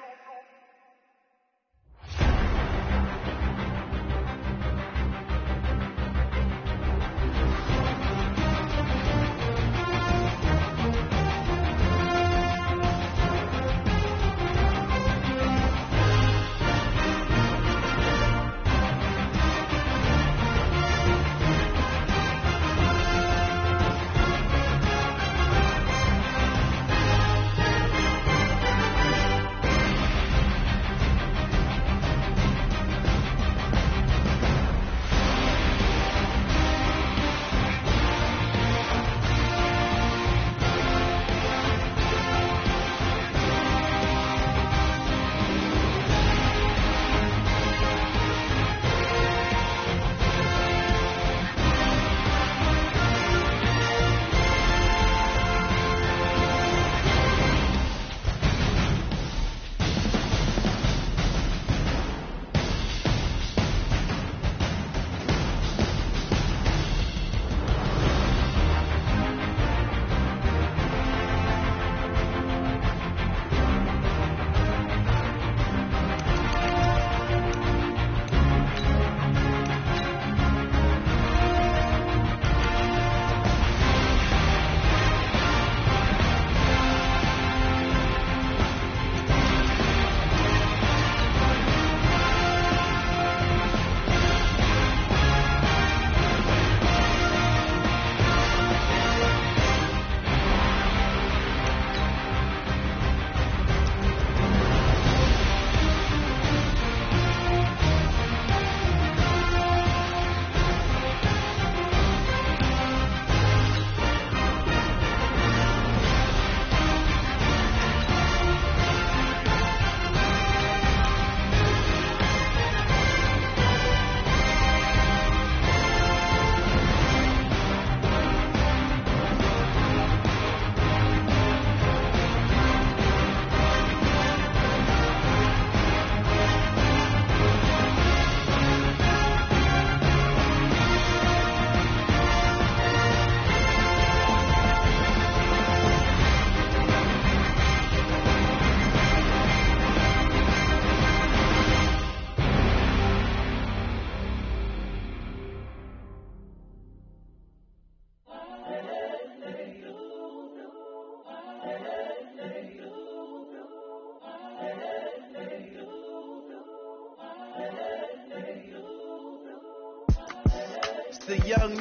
the young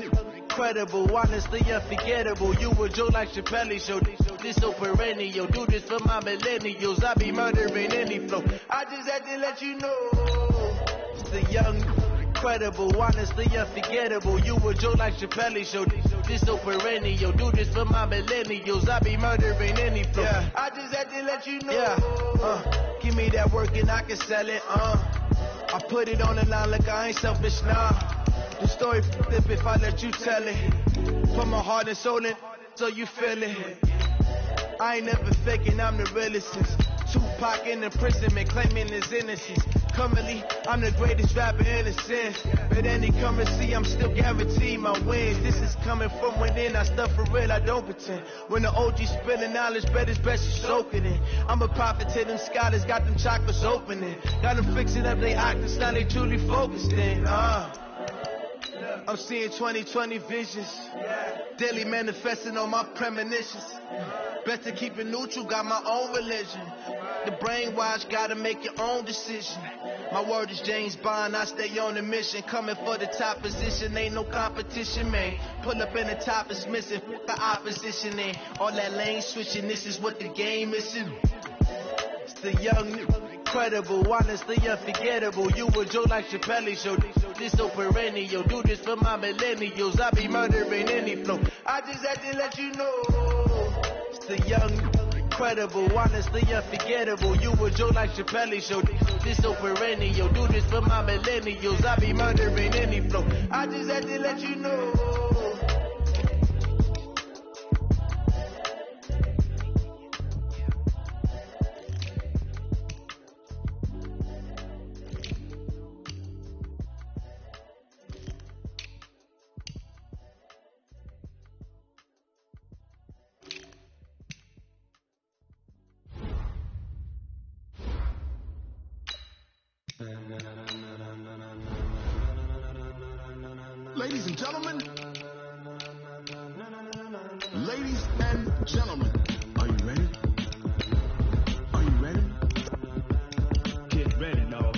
incredible, honestly unforgettable. You a joke like Chappelle Show. This so perennial. Do this for my millennials. I be murdering any flow. I just had to let you know. It's the young, incredible, honestly unforgettable. You a joke like Chappelle Show. This so perennial. Do this for my millennials. I be murdering any flow. Yeah. I just had to let you know. Yeah. Give me that work and I can sell it. I put it on the line like I ain't selfish, nah. The story flip if I let you tell it. Put my heart and soul in so you feel it. I ain't never faking, I'm the realest since Tupac in imprisonment, claiming his innocence. Currently, I'm the greatest rapper in a sense. But any currency, I'm still guaranteed my wins. This is coming from within, I stuff for real, I don't pretend. When the OG spilling knowledge, bet it's best you soak it in. I'm a prophet to them scholars, got them chakras opening. Got them fixing up their octaves, now they truly focused in. I'm seeing 2020 visions, daily manifesting on my premonitions. Better keep it neutral, got my own religion. The brainwash, gotta make your own decision. My word is James Bond, I stay on a mission. Coming for the top position, ain't no competition, man. Pull up in the top is missing, put the opposition in. All that lane switching, this is what the game is. It's the young, incredible, honestly unforgettable. You a joke like Chappelle Show. This so perennial. Do this for my millennials. I be murdering any flow. I just had to let you know. It's the young, incredible, honestly unforgettable. You a joke like Chappelle Show. This so perennial. Do this for my millennials. I be murdering any flow. I just had to let you know. Ladies and gentlemen, are you ready? Are you ready? Get ready, no.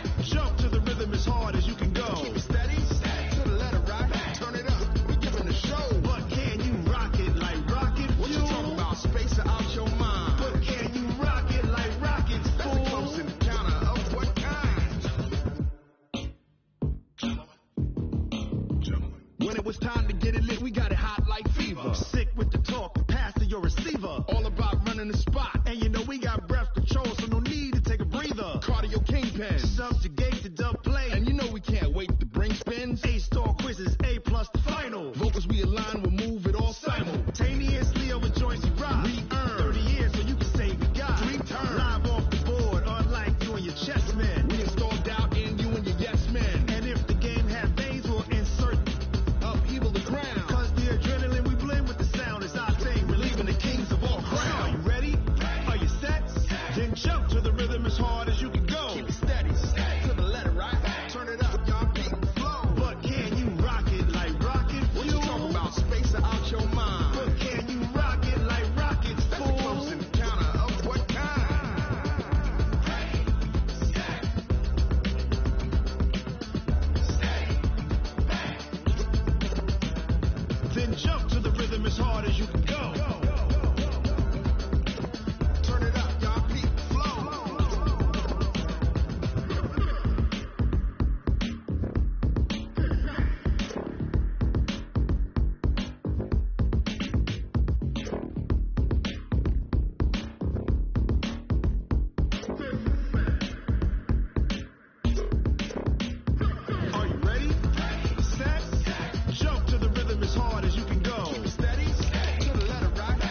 Jump to the rhythm as hard as you can go. Keep it steady to the letter, right?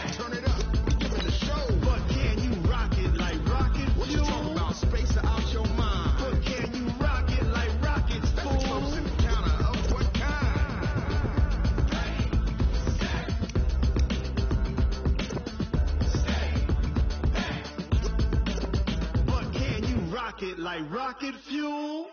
like rocket fuel.